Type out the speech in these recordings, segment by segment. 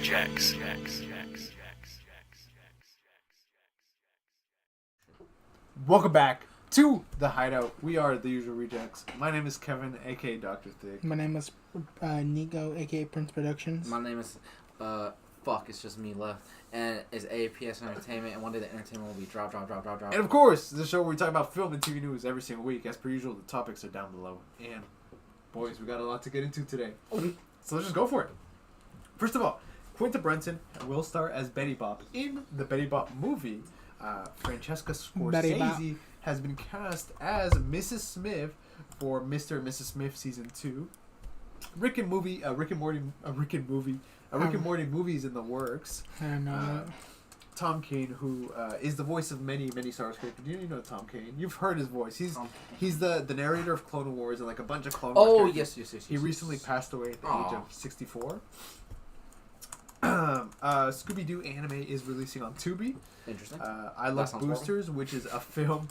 Rejects. Welcome back to The Hideout. We are The Usual Rejects. My name is Kevin, aka Dr. Thick. My name is Neco, aka Prince Productions. My name is, it's just me left. And it's APS Entertainment, and one day the entertainment will be drop. And of course, the show where we talk about film and TV news every single week. As per usual, the topics are down below. And, boys, we got a lot to get into today. So let's just go for it. First of all, Quinta Brunson will star as Betty Boop in the Betty Boop movie. Francesca Scorsese has been cast as Mrs. Smith for Mr. and Mrs. Smith season 2. Rick and Morty movies in the works. I don't know. Tom Kane, who is the voice of many Star Wars characters. Do you know Tom Kane? You've heard his voice. He's the narrator of Clone Wars and like a bunch of Clone Wars characters. Yes. He recently passed away at the age of 64. Scooby-Doo anime is releasing on Tubi. Interesting. I Love Boosters, which is a film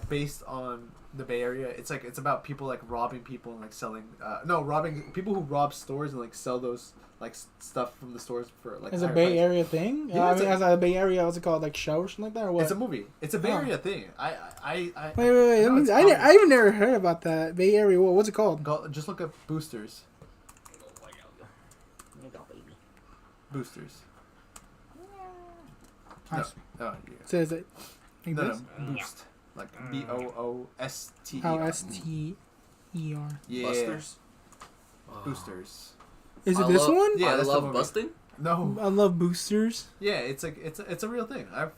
based on the Bay Area. It's about people like robbing people and like selling. Robbing people who rob stores and like sell those like stuff from the stores for like. It's a Bay Area thing. Yeah, as a Bay Area, what's it called? Like show or something like that, or what? It's a movie. It's a Bay Area thing. Wait. I've never heard about that Bay Area. What's it called? Just look up Boosters. Boosters. No. Oh, yeah. So is it like No, this? Boost. Like BOOSTER. Oh, STER. Yeah. Busters? Boosters. Is it this one? Yeah, I that's the love movie. busting? No. I love boosters. Yeah, it's a real thing. I've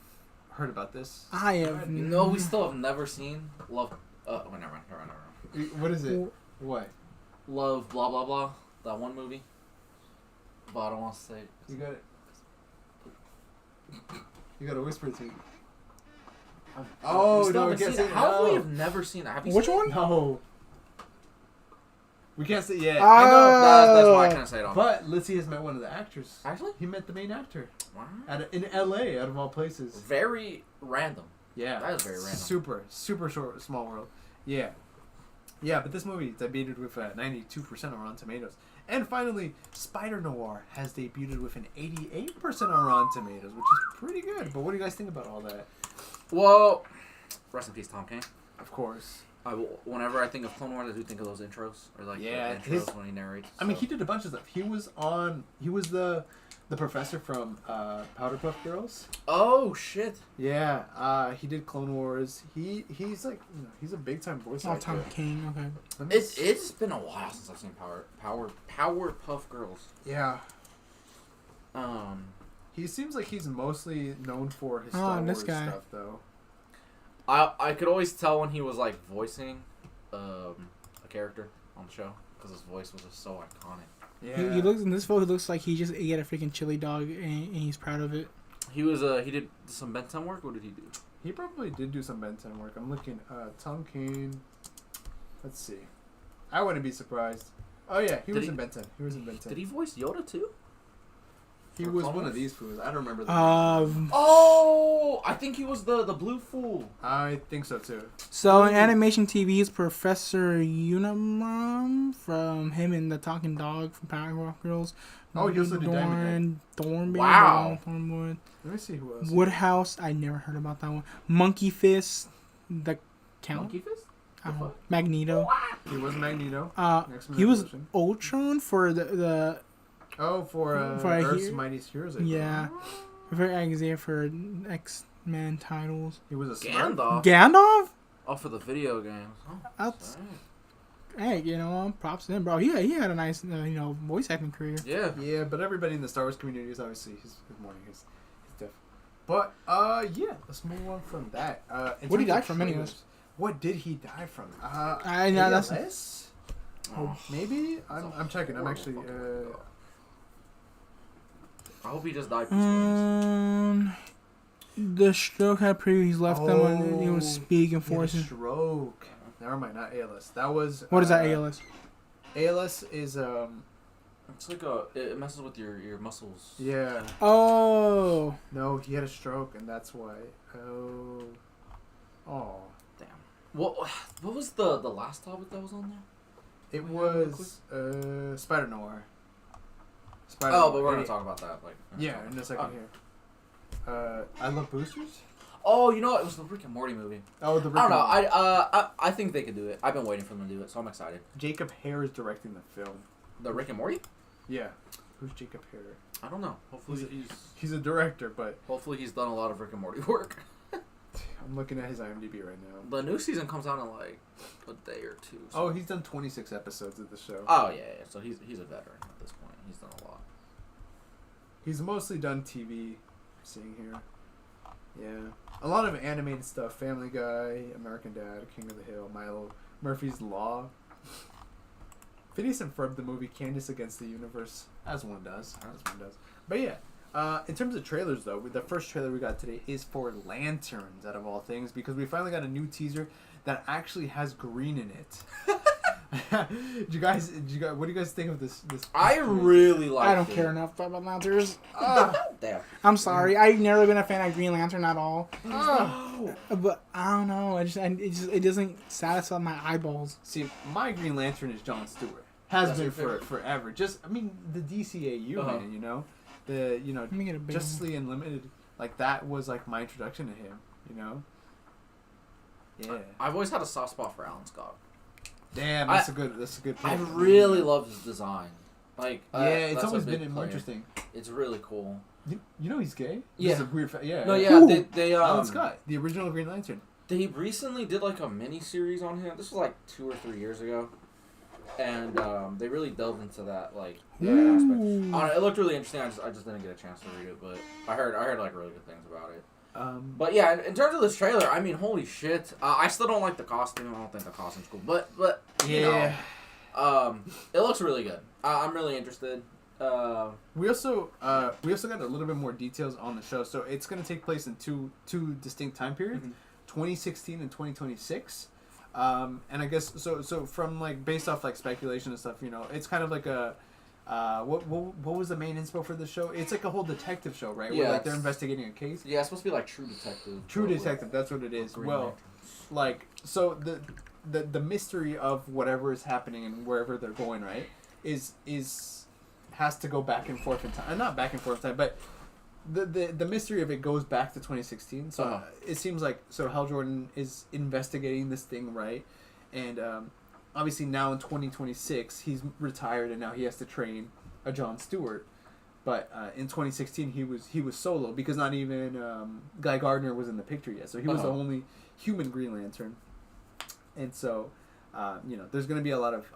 heard about this. I have. No, we still have never seen Love. Never mind. What is it? What? Love, blah, blah, blah. That one movie. But I don't want to say it. You got it. You got to whisper to me. Oh, no, we can't say it. How we have never seen it? Have you Which seen one? it? No. We can't say yeah. Oh. I know. That's why I can't say it on. But Lizzie has met one of the actors. Actually? He met the main actor. Wow. In L.A., out of all places. Very random. Yeah. That is very random. Super short, small world. Yeah. Yeah, but this movie debuted with 92% on Rotten Tomatoes. And finally, Spider Noir has debuted with an 88% on Rotten Tomatoes, which is pretty good. But what do you guys think about all that? Well, rest in peace, Tom Kane. Of course. Whenever I think of Clone Wars, I do think of those intros. Or like the intros when he narrates. I mean, he did a bunch of stuff. He was the professor from Powderpuff Girls. Oh, shit. Yeah, he did Clone Wars. He's like, he's a big time voice actor. Tom King. Okay. It's been a while since I've seen Powerpuff Girls. Yeah. He seems like he's mostly known for his Star Wars stuff, though. I could always tell when he was like voicing a character on the show because his voice was just so iconic. Yeah. He looks in this photo. He looks like he ate a freaking chili dog and he's proud of it. He did some Ben 10 work. What did he do? He probably did do some Ben 10 work. I'm looking. Tom Kane. Let's see. I wouldn't be surprised. Oh yeah, he was in Ben 10. He was in Ben 10. Did he voice Yoda too? He was one of these fools. I don't remember the name. Oh, I think he was the blue fool. I think so too. So in animation TV's Professor Unimam from him and the Talking Dog from Powerpuff Girls. Oh, he also did Diamond Thornbane. Wow. Let me see who else. Woodhouse. I never heard about that one. Monkey Fist. The Count. Monkey Fist? Magneto. He was Magneto. He was Ultron for the for Earth's Mightiest Heroes. Yeah. For Isaiah for X-Men titles. He was a Gandalf? Oh, for the video games. Oh, hey, props to him, bro. He had a nice, voice acting career. Yeah. Yeah, but everybody in the Star Wars community is obviously his morning. He's deaf. But, yeah, let's move on from that. What did he die from anyways? What did he die from? ALS? Maybe? I'm checking. I'm actually... I hope he just died peacefully. The stroke had previously left them when he was speaking for us. Stroke. Never mind, not ALS. That was... What is that, ALS? ALS is... It's like it messes with your muscles. Yeah. Oh. No, he had a stroke, and that's why. Oh. Damn. What was the last topic that was on there? It was Spider Noir. Spider-Man. Oh, but we're gonna talk about that in a second here. I Love Boosters. Oh, you know what? It was the Rick and Morty movie. Oh, the Rick I don't and know. Morty. I think they could do it. I've been waiting for them to do it, so I'm excited. Jacob Hare is directing the film. The Rick and Morty? Yeah. Who's Jacob Hare? I don't know. Hopefully He's a director, but hopefully he's done a lot of Rick and Morty work. I'm looking at his IMDb right now. The new season comes out in like a day or two. So. Oh, he's done 26 episodes of the show. Oh yeah. So he's a veteran at this point. He's done a lot. He's mostly done TV. Seeing here. Yeah. A lot of animated stuff. Family Guy, American Dad, King of the Hill, Milo, Murphy's Law. Phineas and Ferb, the movie Candace Against the Universe, as one does. But yeah, in terms of trailers, though, the first trailer we got today is for Lanterns, out of all things, because we finally got a new teaser that actually has green in it. What do you guys think of this I really like. I don't care enough about Lanterns. Damn. I'm sorry. I've never been a fan of Green Lantern at all. No. But I don't know. It doesn't satisfy my eyeballs. See, my Green Lantern is Jon Stewart. Has been for forever. Just, I mean, the DCAU, man, you know? Let me get a big Justice League Unlimited, like, that was, like, my introduction to him, you know? Yeah. I've always had a soft spot for Alan Scott. Damn, that's a good pick. I really love his design. Like, it's that's always a been big player. interesting. It's really cool. You know he's gay? Yeah. It's a weird yeah. No, yeah, they Alan Scott, the original Green Lantern. They recently did like a mini series on him. This was like 2 or 3 years ago, and they really delved into that like aspect. It looked really interesting. I just didn't get a chance to read it, but I heard like really good things about it. But yeah, in terms of this trailer, I mean, holy shit! I still don't like the costume. I don't think the costume's cool, but you know, it looks really good. I'm really interested. We also got a little bit more details on the show. So it's going to take place in two distinct time periods, 2016 and 2026. And I guess so from like based off like speculation and stuff, you know, it's kind of like a what was the main inspo for the show? It's like a whole detective show, right? Yeah, where like they're investigating a case. Yeah, it's supposed to be like True Detective. True Detective, that's what it is. Well, like so the mystery of whatever is happening and wherever they're going, right, is has to go back and forth in time. Not back and forth in time, but the mystery of it goes back to 2016. So it seems like Hal Jordan is investigating this thing, right? And obviously now in 2026 he's retired and now he has to train a Jon Stewart. But in 2016 he was solo because not even Guy Gardner was in the picture yet. So he was the only human Green Lantern. And so you know, there's going to be a lot of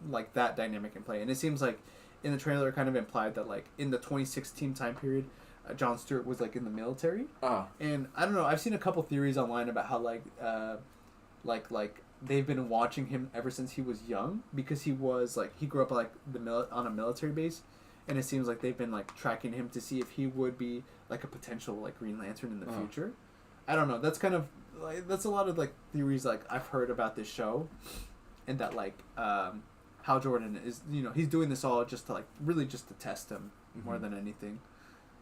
like that dynamic in play. And it seems like in the trailer, it kind of implied that like in the 2016 time period, Jon Stewart was like in the military. And I don't know. I've seen a couple theories online about how like they've been watching him ever since he was young because he was like he grew up like on a military base, and it seems like they've been like tracking him to see if he would be like a potential like Green Lantern in the future. I don't know. That's kind of like that's a lot of like theories like I've heard about this show, and that like Hal Jordan is, you know, he's doing this all just to like really just to test him more than anything.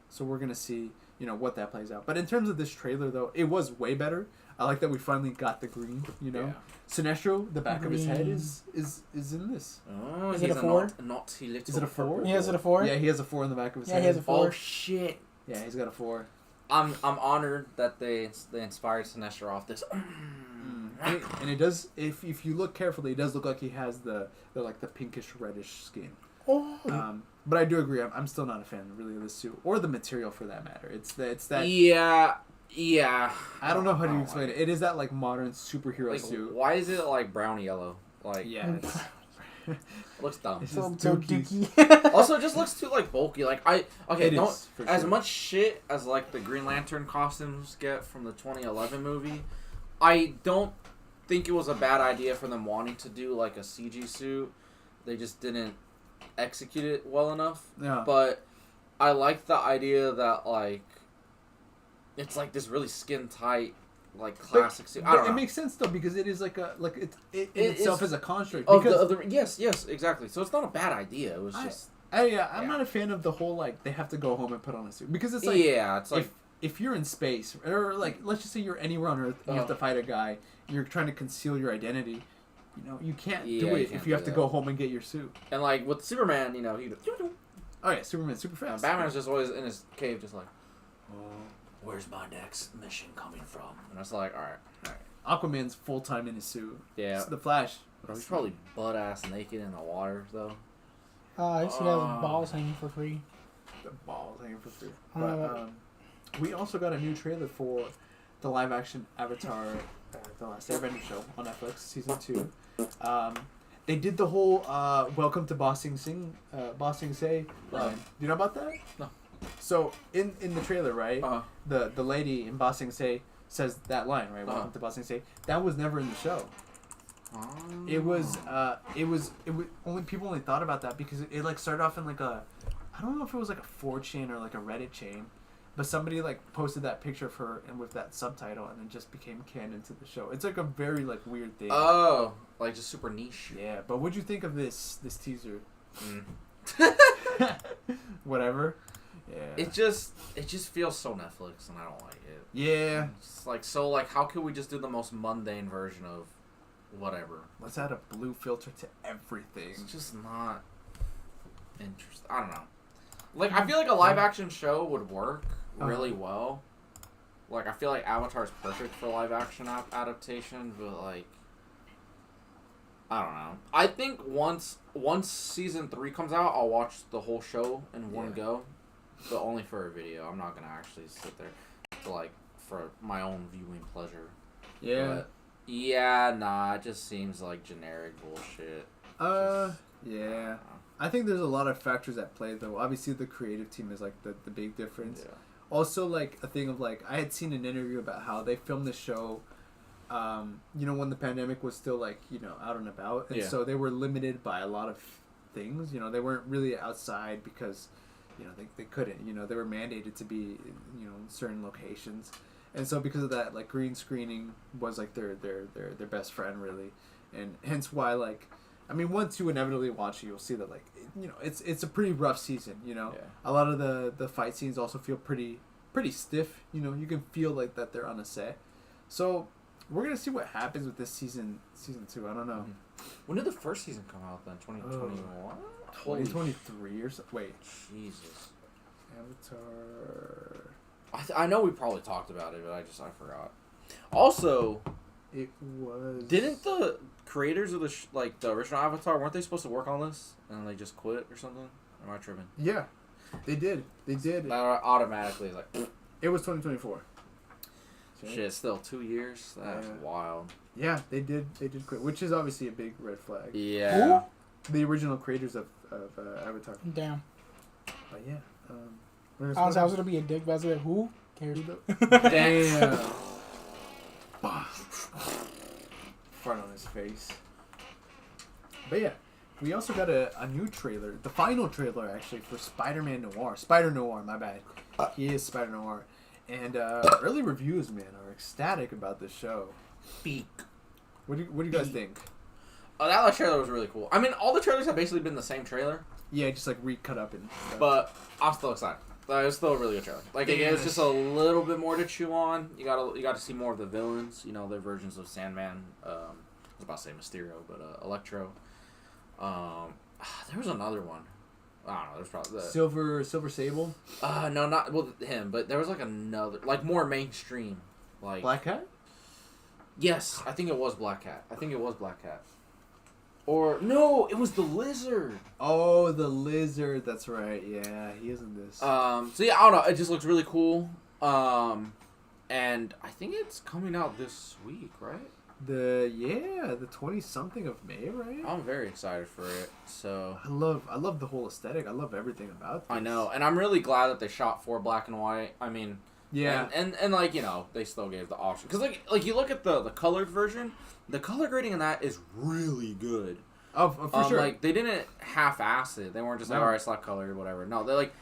So we're gonna see, you know, what that plays out. But in terms of this trailer though, it was way better. I like that we finally got the green, you know. Sinestro, the back of his head is in this. Oh, is it a 4? Naughty little Is it a 4? Yeah, is it a 4? Yeah, he has a 4 in the back of his head. Yeah, he has a 4. Oh shit. Yeah, he's got a 4. I'm honored that they inspired Sinestro off this. And it does, if you look carefully, it does look like he has the like the pinkish reddish skin. Oh. But I do agree. I'm still not a fan really of the suit or the material for that matter. It's that. Yeah. I don't know how to explain it. It is that like modern superhero like, suit. Why is it like brown yellow? Like Yeah. it looks dumb. It's So just dookie. Also, it just looks too like bulky. Like It is, for as sure. much shit as like the Green Lantern costumes get from the 2011 movie. I don't think it was a bad idea for them wanting to do like a CG suit. They just didn't execute it well enough. Yeah. But I like the idea that like it's like this really skin tight like classic suit. I don't know. It makes sense though because it is like it in It itself is- is a construct. Of Because the yes, exactly. So it's not a bad idea. It was just I'm not a fan of the whole like they have to go home and put on a suit because it's like it's like if you're in space or like let's just say you're anywhere on Earth and you have to fight a guy, you're trying to conceal your identity. You know, you can't do you it can't if you have do to that. go home and get your suit. and like with Superman, you know, he Oh yeah, Superman's super fast. Batman's just always in his cave, just like, where's my next mission coming from? And it's like, all right. Aquaman's full time in his suit. Yeah. It's the Flash. He's probably butt ass naked in the water though. I used to have balls hanging for free. The balls hanging for free. But we also got a new trailer for the live action Avatar, The Last Airbender show on Netflix, season 2. They did the whole "Welcome to Ba Sing Se" line. Do you know about that? No. So in the trailer, right? The lady in Ba Sing Se says that line, right? Welcome to Ba Sing Se. That was never in the show. It was only people only thought about that because it like started off in like a, I don't know if it was like a 4chan or like a Reddit chain, but somebody like posted that picture of her and with that subtitle and it just became canon to the show. It's like a very like weird thing. Oh, like just super niche. Yeah, but what'd you think of this teaser? Whatever. Yeah. It just feels so Netflix and I don't like it. Yeah. It's like so like how could we just do the most mundane version of whatever? Let's add a blue filter to everything. It's just not interesting. I don't know. Like I feel like a live action show would work really well. Like I feel like Avatar is perfect for live action adaptation, but like I don't know. I think once season 3 comes out, I'll watch the whole show in one go, but only for a video. I'm not gonna actually sit there to like for my own viewing pleasure. Yeah. But it just seems like generic bullshit. Yeah. I think there's a lot of factors at play though. Obviously the creative team is like the big difference. Yeah. Also like a thing of like I had seen an interview about how they filmed the show when the pandemic was still like, out and about. And so they were limited by a lot of things. They weren't really outside because, they couldn't. They were mandated to be, in certain locations. And so because of that, like green screening was like their best friend really. And hence why like once you inevitably watch it, you'll see that like it's a pretty rough season, A lot of the fight scenes also feel pretty stiff, you can feel like that they're on a set. So we're gonna see what happens with this season 2. I don't know. When did the first season come out then? 2021? 2023 or so. Wait. Jesus. Avatar. I know we probably talked about it, but I forgot. Also, it was. Didn't the creators of the original Avatar, weren't they supposed to work on this and they just quit or something? Am I tripping? Yeah, they did. That automatically is like. It was 2024. Shit, still 2 years. That's wild. Yeah, they did quit, which is obviously a big red flag. Yeah. Who? The original creators of Avatar. Damn. But yeah. I was gonna be a dick, but I was like, who cares? Damn. Fart on his face. But yeah, we also got a new trailer, the final trailer actually for Spider-Man Noir. Spider Noir, my bad. He is Spider Noir. And early reviews, man, are ecstatic about this show. Beak. What do you guys think? Oh, that last trailer was really cool. All the trailers have basically been the same trailer. Yeah, just like recut up and stuff. But I'm still excited. It was still a really good trailer. Like it was just a little bit more to chew on. You got to see more of the villains. Their versions of Sandman. I was about to say Mysterio, but Electro. There was another one. I don't know. There's probably Silver Sable. No, not him. But there was like another, like more mainstream, like Black Cat. Yes, I think it was Black Cat. Or no, it was the Lizard. Oh, the Lizard. That's right. Yeah, he is in this. So yeah, I don't know. It just looks really cool. And I think it's coming out this week, right? The 20-something of May, right? I'm very excited for it. So I love the whole aesthetic. I love everything about this. I know, and I'm really glad that they shot for black and white. Yeah, and like they still gave the option because like you look at the colored version, the color grading in that is really good. Oh, for sure. Like they didn't half-ass it. They weren't just like all right, slap color or whatever. No, they're like.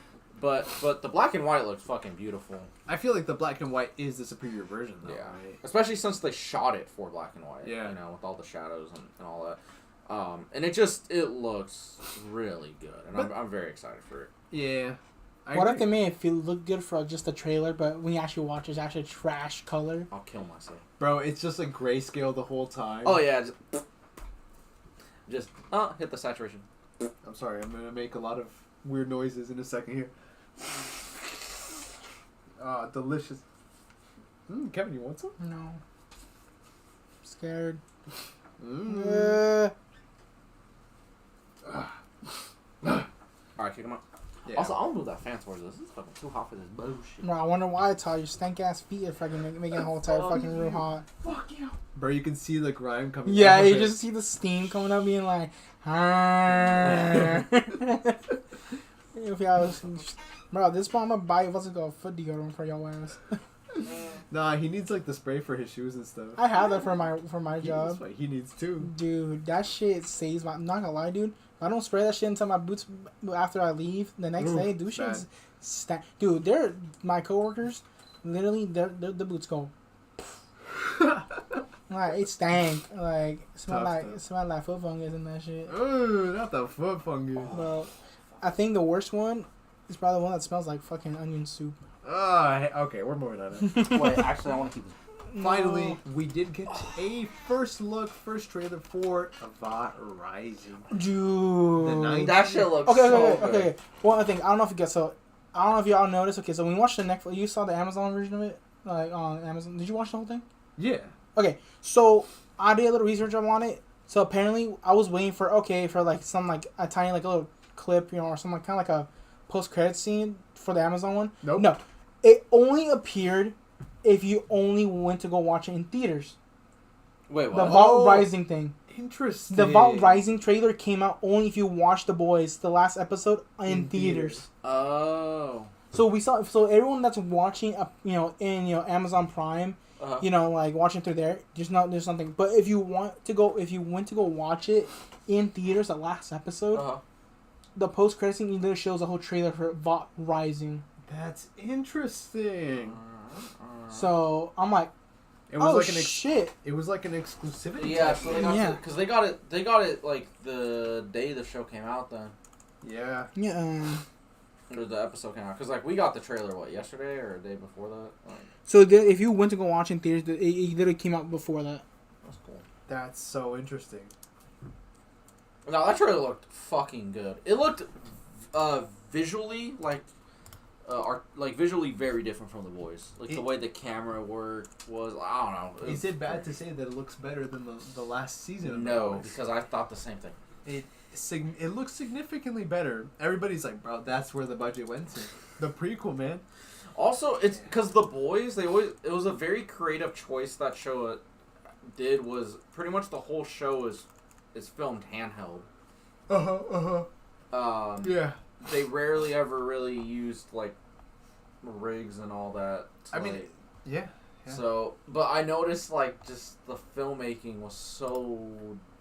But the black and white looks fucking beautiful. I feel like the black and white is the superior version, though. Yeah, right? Especially since they shot it for black and white. Yeah, with all the shadows and all that. And it looks really good, and I'm very excited for it. Yeah. What if they made it feel look good for just the trailer, but when you actually watch, it's actually trash color? I'll kill myself. Bro, it's just like grayscale the whole time. Oh yeah, just hit the saturation. I'm sorry, I'm gonna make a lot of weird noises in a second here. Delicious. Kevin, you want some? No. I'm scared. Alright, kick him out. Yeah. Also, I don't move that fan towards this. This is fucking too hot for this bullshit. Bro, I wonder why it's hot. Your stank ass feet are fucking making the whole entire fucking room hot. Fuck you. Bro, you can see the grime coming. Yeah, off you of it. just see the steam coming up, being like, if y'all was, bro, this point I'm gonna buy what's it called, foot deodorant for y'all ass. Nah, he needs like the spray for his shoes and stuff. I have that for my That's job. what he needs too. Dude, that shit saves my. I'm not gonna lie, dude. If I don't spray that shit into my boots after I leave the next day, dude, shit's dude. They're my coworkers. Literally, they're the boots go. Like it stank. Like smell like foot fungus and that shit. Ooh, not the foot fungus. Well, I think the worst one is probably the one that smells like fucking onion soup. Okay, we're moving on. Wait, actually, I want to keep this. Finally, we did get a first trailer for Vought Rising. Dude. The 90s. That shit looks Okay. One other thing, I don't know if you guys saw. I don't know if y'all noticed. Okay, so when you watched the Netflix, you saw the Amazon version of it, like on Amazon. Did you watch the whole thing? Yeah. Okay, so I did a little research on it. So apparently, I was waiting for like some like a tiny like a little clip, or some like kind of like a post credit scene for the Amazon one. Nope. No, it only appeared if you only went to go watch it in theaters. Wait, what? The Vault Rising thing. Interesting. The Vault Rising trailer came out only if you watched The Boys, the last episode, in theaters. Oh. So we saw. So everyone that's watching, in Amazon Prime, like watching through there, there's something. But if you went to go watch it in theaters, the last episode, the post credit scene either shows a whole trailer for Vault Rising. That's interesting. So I'm like, It was shit! It was like an exclusivity. Yeah, so they got Yeah. because they got it. They got it like the day the show came out. Then Yeah. Yeah. or the episode came out. Because like we got the trailer yesterday or a day before that. Like, So if you went to go watch in theaters, it literally came out before that. that's cool. That's so interesting. No, that trailer looked fucking good. It looked visually visually very different from The Boys. Like the way the camera work was, I don't know. Is it bad to say that it looks better than the last season of The No, Boys? because I thought the same thing. It looks significantly better. Everybody's like, bro, that's where the budget went to. The prequel, man. Also, it's because The Boys, it was a very creative choice that show did, was pretty much the whole show is filmed handheld. Yeah. They rarely ever really used like rigs and all that. Yeah. So, but I noticed like just the filmmaking was so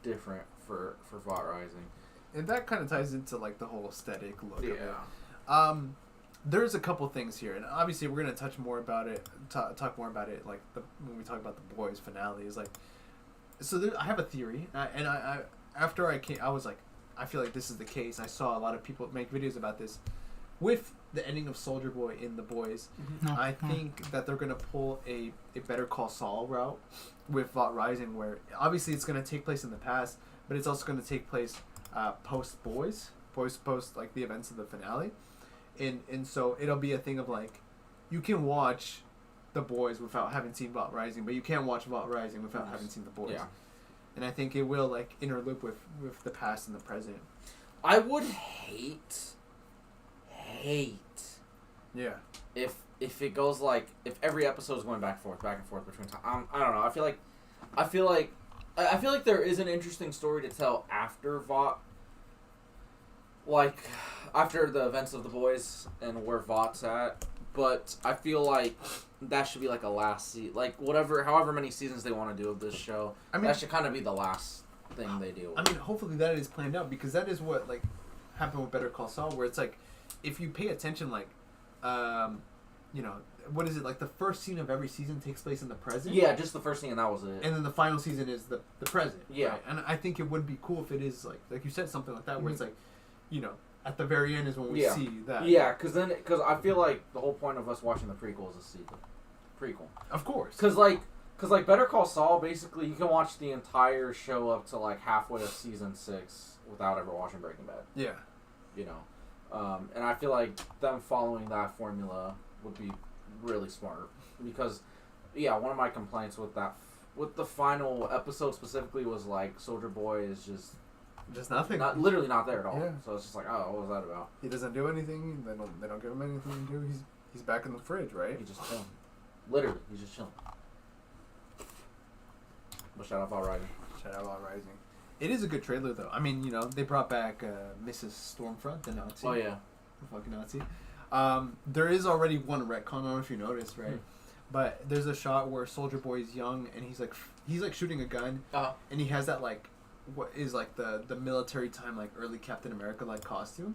different for Vought Rising. And that kind of ties into like the whole aesthetic look of it. Yeah. There's a couple things here, and obviously we're gonna touch more about it. Talk more about it, like when we talk about the Boys finale. Is like, so I have a theory, and I after I came, I was like, I feel like this is the case. I saw a lot of people make videos about this. With the ending of Soldier Boy in The Boys, I think that they're gonna pull a Better Call Saul route with Vought Rising, where obviously it's gonna take place in the past, but it's also gonna take place post like the events of the finale. And so it'll be a thing of like, you can watch The Boys without having seen Vought Rising, but you can't watch Vought Rising without having seen The Boys. Yeah. And I think it will like interloop with the past and the present. I would hate. Yeah. If it goes like, if every episode is going back and forth between time. I don't know. I feel like there is an interesting story to tell after Vought. Like, after the events of The Boys and where Vaught's at. But I feel like that should be like a last season. Like, however many seasons they want to do of this show. That should kind of be the last thing they do. I mean, hopefully that is planned out, because that is what like happened with Better Call Saul, where it's like, if you pay attention, like, what is it, like the first scene of every season takes place in the present? Yeah, just the first scene and that was it. And then the final season is the present. Yeah. Right? And I think it would be cool if it is like you said, something like that, where it's like, at the very end is when we see that. Yeah, because I feel like the whole point of us watching the prequel is to see the prequel. Of course. Because Better Call Saul, basically, you can watch the entire show up to like halfway of season 6 without ever watching Breaking Bad. Yeah. And I feel like them following that formula would be really smart because, yeah, one of my complaints with the final episode specifically was like Soldier Boy is just nothing. Literally not there at all. Yeah. So it's just like, oh, what was that about? He doesn't do anything. They don't give him anything to do. He's back in the fridge, right? He's just chilling. Literally, he's just chilling. But shout out About Rising. Shout out About Rising. It is a good trailer, though. I mean, they brought back Mrs. Stormfront, the Nazi. Oh, yeah. The fucking Nazi. There is already one retcon, I don't know if you noticed, right? But there's a shot where Soldier Boy is young, and he's like shooting a gun, and he has that, like, what is, like, the military time, like, early Captain America, like, costume.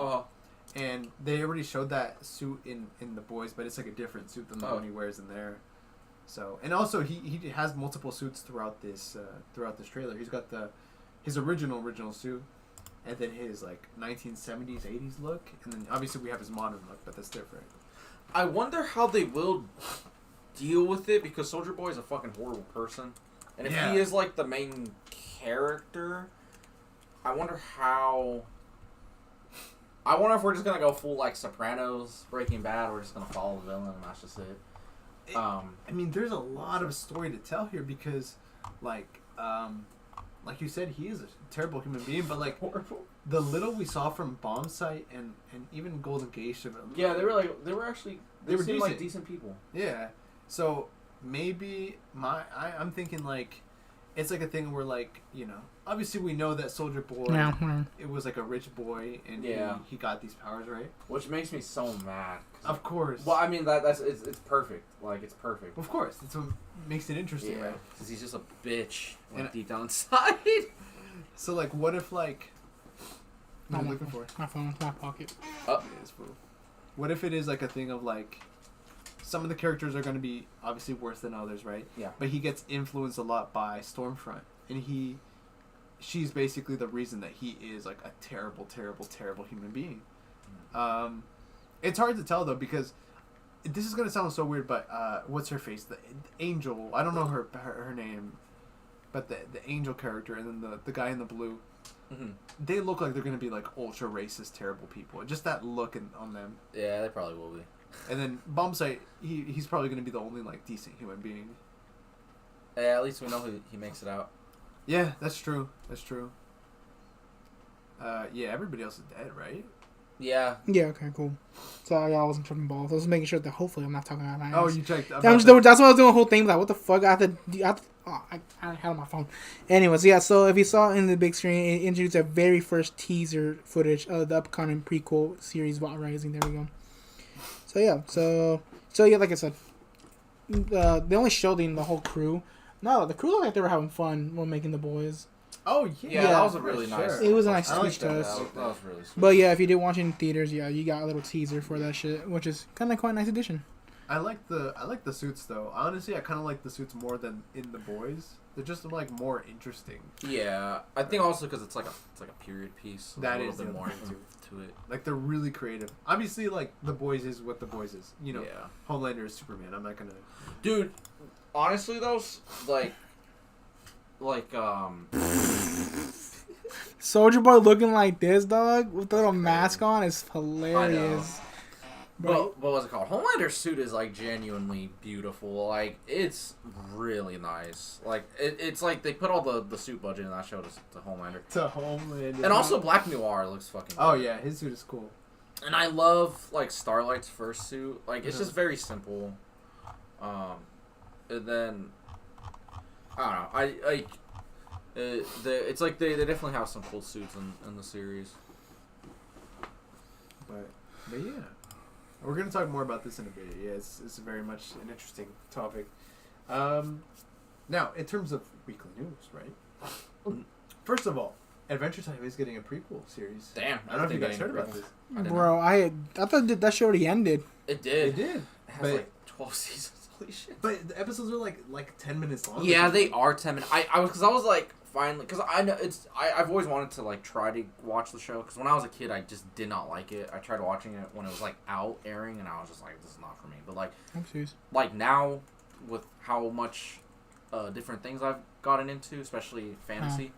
And they already showed that suit in The Boys, but it's, like, a different suit than the one he wears in there. So, and also, he has multiple suits throughout this trailer. He's got his original suit, and then his, like, 1970s, 80s look, and then, obviously, we have his modern look, but that's different. I wonder how they will deal with it, because Soldier Boy is a fucking horrible person. And if he is, like, the main character, I wonder if we're just gonna go full, like, Sopranos, Breaking Bad, we're just gonna follow the villain, and that's just it. I mean, there's a lot of story to tell here, because, like you said, he is a terrible human being, but, like, horrible. The little we saw from Bomb Sight and even Golden Gate, yeah, they were seemed like decent people. Yeah, so maybe I'm thinking, like, it's like a thing where, like, obviously we know that Soldier Boy, it was like a rich boy, and he got these powers, right? Which makes me so mad. Of course. Well, I mean, it's perfect. Like, it's perfect. Of course. That's what makes it interesting, right? Because he's just a bitch, like, deep down inside. So, like, what if, like... What are you looking for? My phone's in my pocket. What if it is, like, a thing of, like... Some of the characters are going to be obviously worse than others, right? Yeah. But he gets influenced a lot by Stormfront. And she's basically the reason that he is, like, a terrible, terrible, terrible human being. It's hard to tell, though, because this is going to sound so weird, but what's her face? The Angel. I don't know her name, but the Angel character, and then the guy in the blue. Mm-hmm. They look like they're going to be, like, ultra racist, terrible people. Just that look on them. Yeah, they probably will be. And then Bombsight, he's probably going to be the only, like, decent human being. Yeah, at least we know he makes it out. Yeah, that's true. That's true. Yeah, everybody else is dead, right? Yeah. Yeah, okay, cool. So, I wasn't tripping balls. I was making sure that hopefully I'm not talking out of my ass. Oh, you checked. That's what I was doing the whole thing. Like, what the fuck? I had on my phone. Anyways, yeah, so if you saw in the big screen, it introduced the very first teaser footage of the upcoming prequel series, About Rising. There we go. So yeah, like I said, they only showed the whole crew. No, the crew looked like they were having fun while making The Boys. Oh, yeah. That was a really nice... It was a nice twist to us. That was really sweet. But yeah, if you did watch it in theaters, yeah, you got a little teaser for that shit, which is kind of quite a nice addition. I like the suits, though. Honestly, I kind of like the suits more than in The Boys. They're just, like, more interesting. Yeah, I think also because it's like a period piece. So that is is a little bit more to it. Like, they're really creative. Obviously, like, The Boys is what The Boys is. Yeah. Homelander is Superman. I'm not gonna... Dude, honestly, though, like Soldier Boy looking like this, dog, with the little mask on is hilarious. But what was it called? Homelander's suit is, like, genuinely beautiful. Like, it's really nice. Like, it's like they put all the suit budget in that show to Homelander. To Homelander. And also Black Noir looks fucking good. Oh, yeah. His suit is cool. And I love, like, Starlight's first suit. Like, it's just very simple. And then... I don't know. It's like they definitely have some cool suits in the series. But yeah. We're going to talk more about this in a bit. Yeah, it's very much an interesting topic. Now, in terms of weekly news, right? First of all, Adventure Time is getting a prequel series. Damn. I don't know if you guys heard about this. Bro, I thought that show already ended. It did. It did. It has like 12 seasons. Holy shit. But the episodes are like 10 minutes long. Yeah, they are 10 minutes. I was like, finally, because I know I've always wanted to like try to watch the show, because when I was a kid I just did not like it. I tried watching it when it was like out airing, and I was just like, this is not for me. But like now with how much different things I've gotten into, especially fantasy,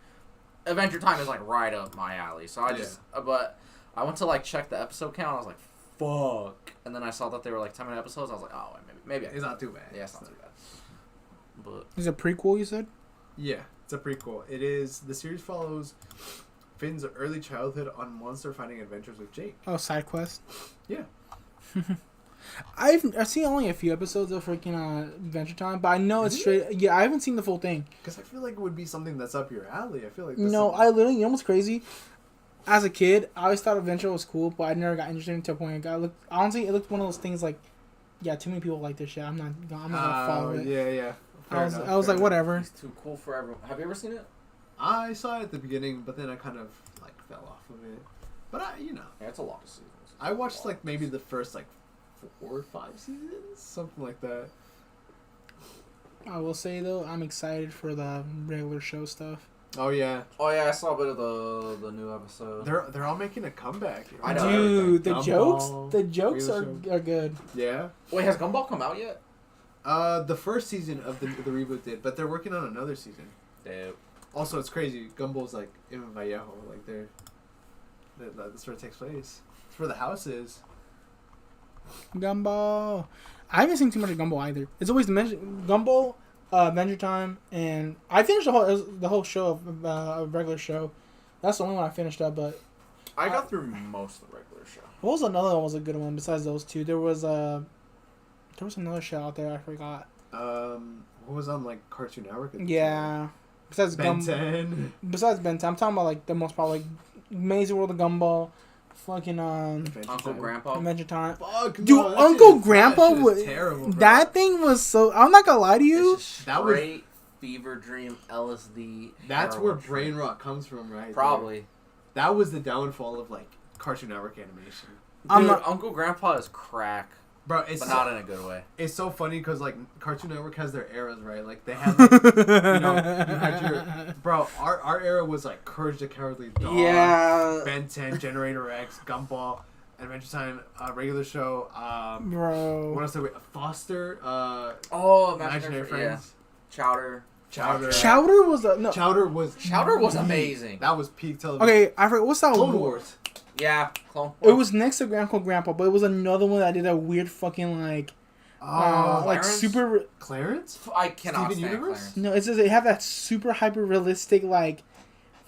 Adventure Time is like right up my alley. So I just but I went to like check the episode count. I was like, fuck. And then I saw that they were like 10-minute episodes. I was like, oh, maybe. It's not too bad. Yeah, it's not too bad. But Is it a prequel? You said. Yeah, it's a prequel. It is. The series follows Finn's early childhood on monster finding adventures with Jake. Oh, side quest. Yeah. I've seen only a few episodes of freaking Adventure Time, but I know it's straight. Yeah, I haven't seen the full thing. Because I feel like it would be something that's up your alley. I feel like. No, I literally. You know what's crazy? As a kid, I always thought Adventure was cool, but I never got interested until a point. Honestly, it looked one of those things like, yeah, too many people like this shit. I'm not gonna follow it. Yeah. I was like, whatever. it's too cool for everyone. Have you ever seen it? I saw it at the beginning, but then I kind of like fell off of it. But Yeah, it's a lot of seasons. I watched like maybe the first like 4 or 5 seasons, something like that. I will say though, I'm excited for the regular show stuff. Oh yeah, I saw a bit of the new episode. they're all making a comeback. I know. Dude, the Gumball, jokes are regular good. Yeah. Wait, has Gumball come out yet? The first season of the reboot did, but they're working on another season. Damn. Also, it's crazy. Gumball's like in Vallejo, like that's where it takes place. That's where the house is. Gumball. I haven't seen too much of Gumball either. It's always Gumball, Adventure Time, and I finished the whole show of a regular show. That's the only one I finished up. But I got through most of the regular show. what was another one? Was a good one besides those two? There was another show out there I forgot. What was on like Cartoon Network? Yeah. Besides Ben 10. Besides Ben 10, I'm talking about like the most probably like Amazing World of Gumball, fucking Uncle Grandpa. Adventure Time. Fuck, Dude, no, that Uncle shit Grandpa is was terrible. Bro. That thing was so. I'm not gonna lie to you. It's just That was- straight fever dream LSD. That's where heroin brain trip. rot comes from, right? Probably. There. That was the downfall of like Cartoon Network animation. Dude, Uncle Grandpa is crack, Bro, it's but not in a good way. It's so funny because like Cartoon Network has their eras, right? Like they have, like, you had your bro. Our era was like Courage the Cowardly Dog, Yeah. Ben 10, Generator X, Gumball, Adventure Time, regular show. Bro. What else did we? Foster. Oh, Imaginary Friends. Yeah. Chowder. Chowder was Chowder was amazing. That was peak television. Okay, I forgot what's that Clone one? Wars. Yeah, Clone It was next to Uncle Grandpa, but it was another one that did a weird fucking like like Clarence? super. Clarence. I cannot Steven stand Universe? Clarence. No, it's just they have that super hyper realistic like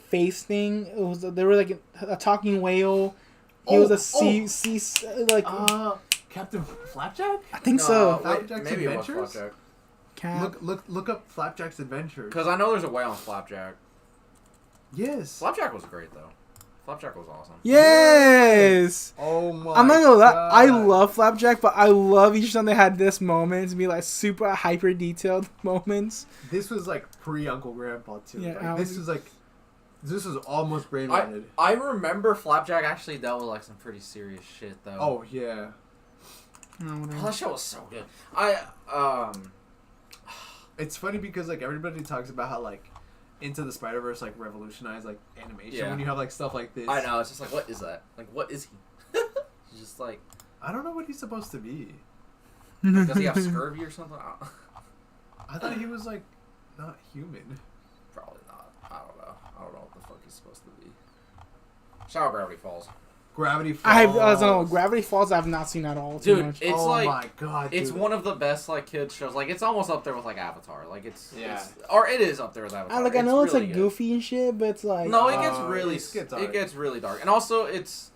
face thing. It was they were like a talking whale. He was a sea like Captain Flapjack. I think so. Flapjack's Maybe it was Adventures? Flapjack. Cap. Look up Flapjack's Adventures. Because I know there's a whale on Flapjack. Yes. Flapjack was great though. Flapjack was awesome. Yes. Oh my. I'm not gonna lie. God. I love Flapjack, but I love each time they had this moments be like super hyper detailed moments. This was like pre Uncle Grandpa too. Yeah, Like, this was almost brain rotted. I remember Flapjack actually dealt with like some pretty serious shit though. Oh yeah. Oh, Oh, that show was so good. It's funny because like everybody talks about how like Into the Spider-Verse like revolutionized like animation Yeah. when you have like stuff like this. I know, it's just like, what is that? Like, what is he? He's just like, I don't know what he's supposed to be. does he have scurvy or something? I thought he was like not human. Probably not. I don't know. I don't know what the fuck he's supposed to be. Shout out Gravity Falls. Gravity Falls. I don't know. Gravity Falls. I've not seen at all. Too Dude, much. it's oh like my god. it's dude. one of the best like kids shows. Like it's almost up there with like Avatar. Like it's Yeah. or it is up there with Avatar. I know it's really like good. goofy and shit, but it's like No, it gets really it gets dark. really dark, and also it's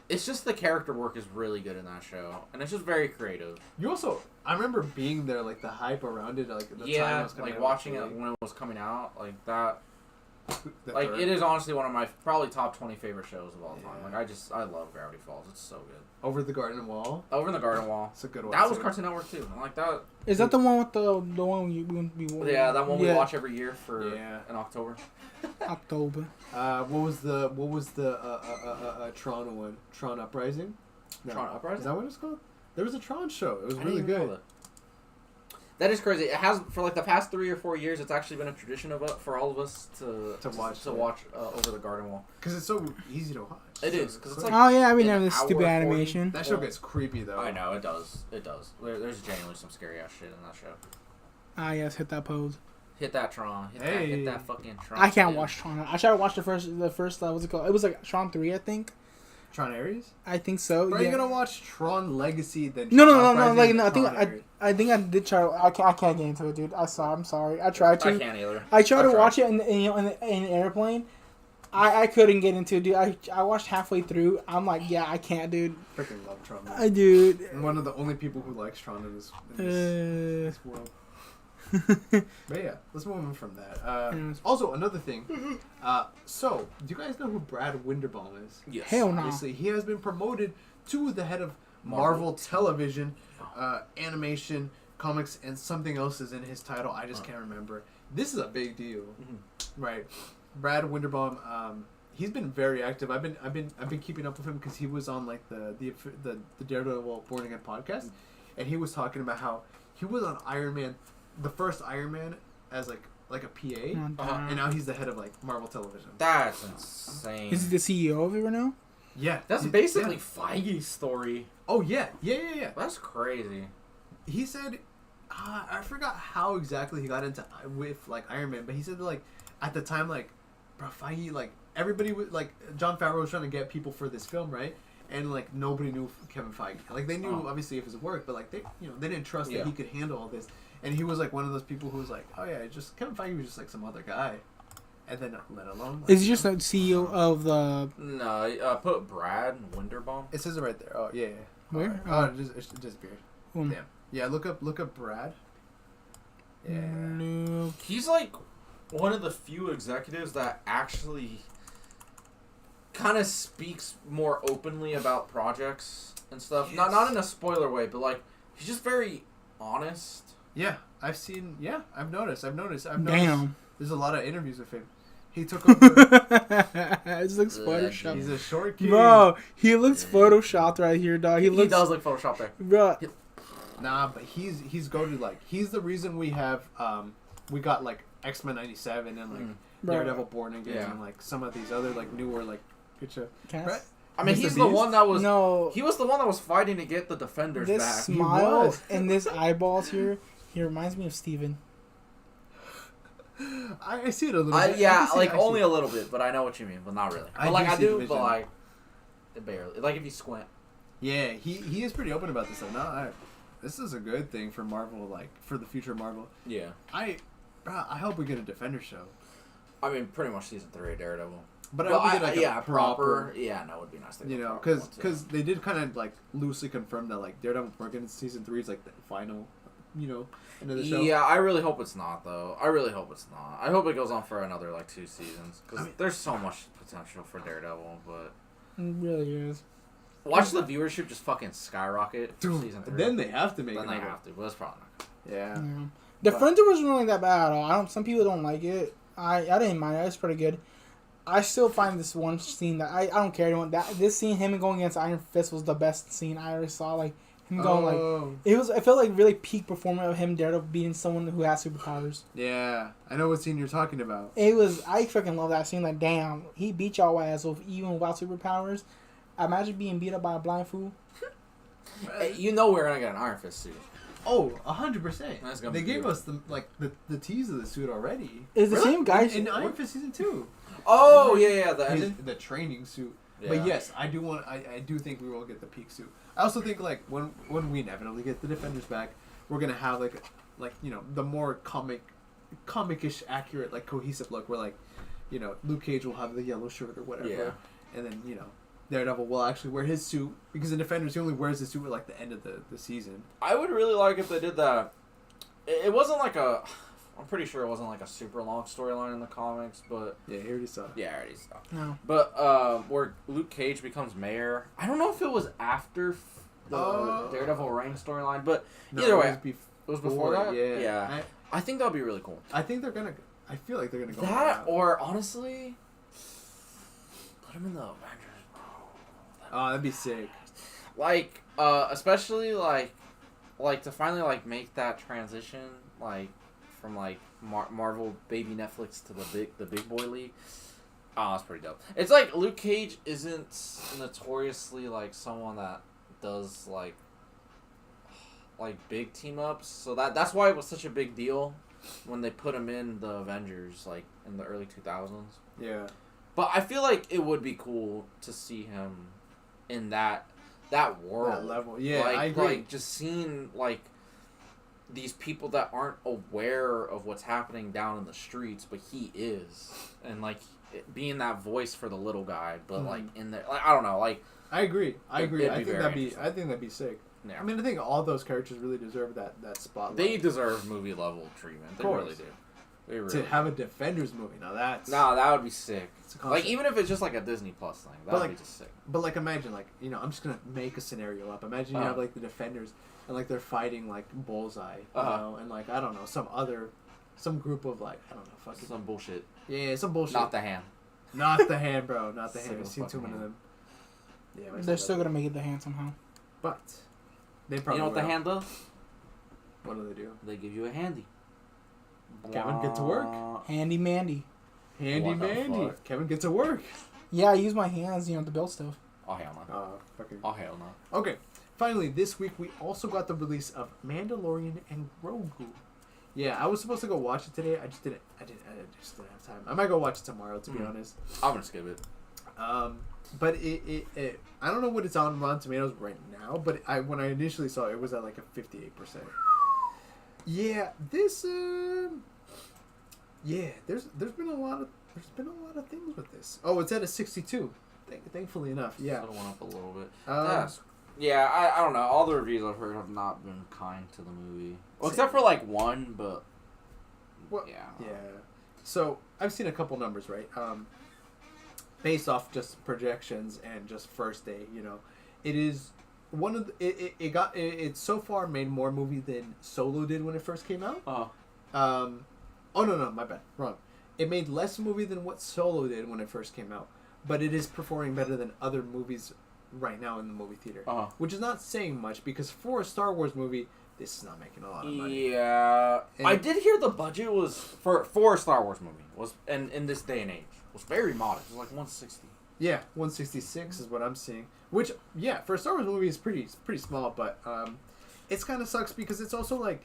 just the character work is really good in that show, and it's just very creative. You also, I remember being there, like the hype around it, like the time it Yeah, was coming like out, watching it like, when it was coming out, like that. the Like third. it is honestly one of my probably top 20 favorite shows of all time. Yeah. Like I love Gravity Falls. It's so good. Over the Garden Wall. Over in the Garden Wall. It's a good one. That was too. Cartoon Network too. I like that. is that the one with the one we Yeah, that one we yeah. watch every year for Yeah. in October. October. What was the Tron one? Tron Uprising. No. Tron Uprising? Is that what it's called? There was a Tron show. It was I really didn't even know good. That is crazy. It has for like the past 3 or 4 years. It's actually been a tradition for all of us to watch Over the Garden Wall. Because it's so easy to watch. It is, 'cause it's quick. like- Oh yeah, I mean, an this hour stupid 40. animation. That show gets creepy though. I know it does. It does. There's genuinely some scary ass shit in that show. Ah yes, hit that pose. Hit that Tron. Hit Hey. that fucking Tron. I can't dude. watch Tron. I tried to watch the first. What's it called? It was like Tron 3, I think. Tron Ares? I think so. Bro, yeah. you're gonna watch Tron Legacy then? No. Uprising, Like then no, Tron I think I did try. I can't get into it, dude. I'm sorry. I tried to. I can't either. I tried to watch it in the airplane. I couldn't get into it, dude. I watched halfway through. I'm like, yeah, I can't, dude. Freaking love Tron. I dude. I'm one of the only people who likes Tron in this world. But yeah, let's move on from that. Also, another thing. So, do you guys know who Brad Winderbaum is? Yes. Hell no. Obviously, he has been promoted to the head of Marvel Television, animation, comics, and something else is in his title. I just can't remember. This is a big deal, right? Brad Winderbaum. He's been very active. I've been keeping up with him because he was on like the Daredevil Born Again podcast, and he was talking about how he was on Iron Man, the first Iron Man, as like a PA, and now he's the head of like Marvel Television. That's insane. Is he the CEO of it right now? Yeah, That's basically Feige's story. Oh yeah. That's crazy. He said, I forgot how exactly he got into with like Iron Man, but he said like at the time like, bro, Feige, like everybody was like Jon Favreau was trying to get people for this film, right? And like nobody knew Kevin Feige. Like they knew obviously of his work, but like they didn't trust that he could handle all this. And he was like one of those people who was like, oh yeah, just Kevin Feige was just like some other guy. And then let alone. Like, is he just the CEO of the? No, put Brad Winderbaum. It says it right there. Oh yeah. Where? Oh, it just disappeared. Damn. Yeah, look up Brad. Yeah. No. He's like one of the few executives that actually kind of speaks more openly about projects and stuff. Yes. Not in a spoiler way, but like he's just very honest. Yeah, I've seen. Yeah, I've noticed. Damn. There's a lot of interviews with him. He took over. It looks photoshopped. He's a short kid. Bro, he looks photoshopped right here, dog. He does look photoshopped there. Bro. Nah, but he's goated. Like he's the reason we have we got like X-Men '97 and like Daredevil Born Again and like some of these other like newer like picture. Right? I mean, Mr. he's the Beast? one that was. No. He was the one that was fighting to get the Defenders This back. smile and this eyeballs here, he reminds me of Steven. I see it a little bit. Yeah, like only a little bit, but I know what you mean, but not really. But like I do, but like barely. Like if you squint. Yeah, he is pretty open about this though. No, this is a good thing for Marvel, like for the future of Marvel. Yeah. I hope we get a Defender show. I mean, pretty much season 3 of Daredevil. But I hope we get like a proper. Yeah, no, it would be nice. You know, because they did kind of like loosely confirm that like Daredevil Born Again season 3 is like the final, end of the show. Yeah, I really hope it's not though. I really hope it's not. I hope it goes on for another like 2 seasons because there's so much potential for Daredevil. But It really is. watch the viewership just fucking skyrocket for season 3. Then they have to make it. Then they have to, but it's probably not. Yeah. Defender wasn't really that bad at all. Some people don't like it. I didn't mind it. It was pretty good. I still find this one scene that I don't care anyone this scene, him going against Iron Fist, was the best scene I ever saw. Like him going like it felt like really peak performance of him Daredevil beating someone who has superpowers. Yeah, I know what scene you're talking about. I freaking love that scene. Like damn, he beat y'all ass even without superpowers. Imagine being beat up by a blind fool. Hey, we're gonna get an Iron Fist suit. Oh, 100%. They gave us the tease of the suit already. Is the same guy in Iron Fist season 2? Oh yeah, the training suit. Yeah. But yes, I do think we will get the peak suit. I also think like when we inevitably get the Defenders back, we're gonna have like the more comic-ish accurate like cohesive look where like Luke Cage will have the yellow shirt or whatever, and then Daredevil will actually wear his suit because in Defenders he only wears his suit at like the end of the season. I would really like if they did that. It wasn't like I'm pretty sure it wasn't like a super long storyline in the comics, but yeah, he already saw. Yeah, I already saw. No. But where Luke Cage becomes mayor, I don't know if it was after the Daredevil Reign storyline, but either way, it was before that. Yeah. I think that would be really cool. I think they're gonna. I feel like they're gonna go that, or honestly, put him in the Avengers, bro. Oh, that'd be sick. Like, especially like to finally like make that transition, like from like Marvel baby Netflix to the big boy league. Oh, that's pretty dope. It's like Luke Cage isn't notoriously like someone that does like big team ups, so that's why it was such a big deal when they put him in the Avengers like in the early 2000s. Yeah. But I feel like it would be cool to see him in that world. That level. Yeah, like, I agree. Like, just seeing, like, these people that aren't aware of what's happening down in the streets, but he is. And, like, being that voice for the little guy, but, like, in there. Like, I don't know, like... I agree. I think very that'd be sick. Yeah. I mean, I think all those characters really deserve that spotlight. They deserve movie level treatment. They really do. They really to have a Defenders movie, now that's... No, that would be sick. Like, even if it's just like a Disney Plus thing, that would be just sick. But, like, imagine, like, you know, I'm just gonna make a scenario up. Imagine you have, like, the Defenders, and, like, they're fighting, like, Bullseye, you know, and, like, I don't know, some group of, like, I don't know, fucking... Some bullshit. Yeah, some bullshit. Not the Hand. Not the Hand, bro. Not the Hand. I've seen too many of them. Yeah, they're still gonna make it the Hand somehow. But they probably You know what the Hand does? What do they do? They give you a handy. Kevin, get to work. Handy Mandy. Handy Mandy. Kevin, get to work. Yeah, I use my hands, you know, to build stuff. Oh, hell no. Oh, hell no. Okay. Finally, this week we also got the release of Mandalorian and Grogu. Yeah, I was supposed to go watch it today. I just didn't have time. I might go watch it tomorrow, to be honest. I'm gonna skip it. But it I don't know what it's on Rotten Tomatoes right now, but when I initially saw it, it was at like a 58%. Yeah, this there's been a lot of things with this. Oh, it's at a 62. Thankfully enough, yeah. It went up a little bit. I don't know. All the reviews I've heard have not been kind to the movie. Well, except for like one, but yeah. So I've seen a couple numbers, right? Based off just projections and just first day, you know, it is one of the, it so far made more movie than Solo did when it first came out. Oh no, my bad, wrong. It made less movie than what Solo did when it first came out, but it is performing better than other movies right now in the movie theater, which is not saying much because for a Star Wars movie, this is not making a lot of money. Yeah, and I did hear the budget was for a Star Wars movie was and in this day and age was very modest. It was like 160. Yeah, 166 is what I'm seeing. Which, yeah, for a Star Wars movie is pretty small, but it's kind of sucks because it's also like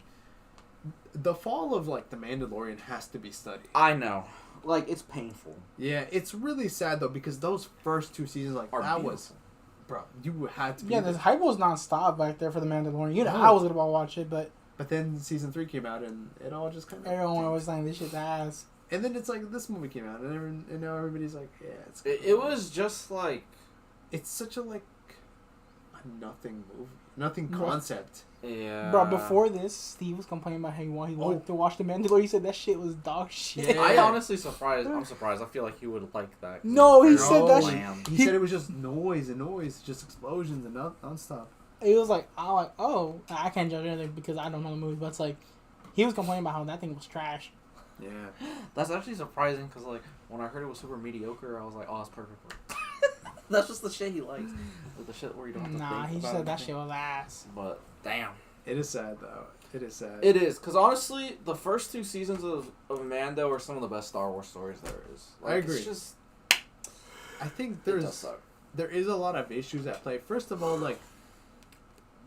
the fall of like the Mandalorian has to be studied. I know, like it's painful. Yeah, it's really sad though because those first two seasons like bro, you had to. Yeah, the hype was nonstop back there for the Mandalorian. You know, I was gonna watch it, but then season 3 came out and it all just kind of everyone was saying this shit's ass. And then it's like this movie came out, and now everybody's like, yeah, it's. It was just like, it's such a like, a nothing movie, nothing concept. Yeah. Bro, before this, Steve was complaining about how he wanted to watch The Mandalorian. He said that shit was dog shit. Yeah. I'm surprised. I feel like he would like that. No, he said that shit. He said it was just noise, just explosions and nonstop. It was like, oh, I can't judge anything because I don't know the movie, but it's like, he was complaining about how that thing was trash. Yeah. That's actually surprising because, like, when I heard it was super mediocre, I was like, oh, that's perfect. That's just the shit he likes. Like the shit where you don't have to think about he said that shit was ass. But, damn. It is sad, though. It is sad. It is. Because, honestly, the first 2 seasons of Mando are some of the best Star Wars stories there is. Like, I agree. It's just... I think there is a lot of issues at play. First of all, like,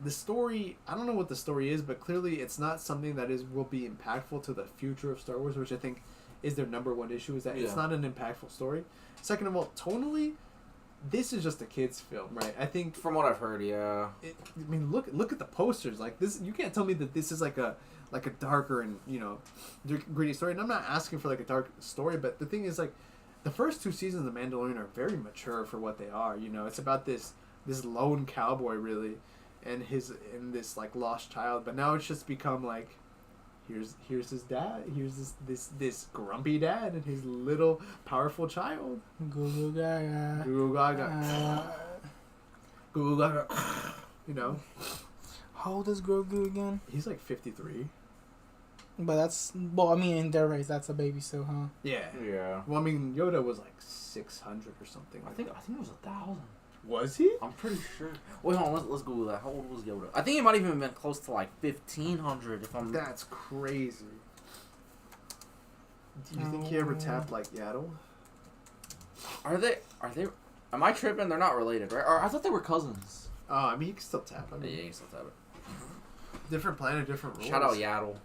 the story, I don't know what the story is, but clearly it's not something that will be impactful to the future of Star Wars, which I think is their number one issue, is that it's not an impactful story. Second of all, tonally, this is just a kid's film, right? I think from what I've heard, yeah. I mean, look at the posters. Like this, you can't tell me that this is like a darker and gritty story. And I'm not asking for like a dark story, but the thing is, like, the first 2 seasons of Mandalorian are very mature for what they are. You know, it's about this lone cowboy really. And this like lost child, but now it's just become like, here's his dad, here's this grumpy dad and his little powerful child. Goo gaga. Goo gaga. Goo gaga. You know. How old is Grogu again? He's like 53. But I mean, in their race, that's a baby still, huh? Yeah. Yeah. Well, I mean, Yoda was like 600 or something. I think it was 1,000. Was he? I'm pretty sure. Wait, hold on. Let's Google that. How old was Yoda? I think he might even been close to like 1,500. If I'm. That's crazy. Do you think he ever tapped like Yaddle? Are they? Am I tripping? They're not related, right? Or I thought they were cousins. Oh, I mean, he can still tap. I mean, Yeah, he can still tap it. Different planet, different rules. Shout out Yaddle.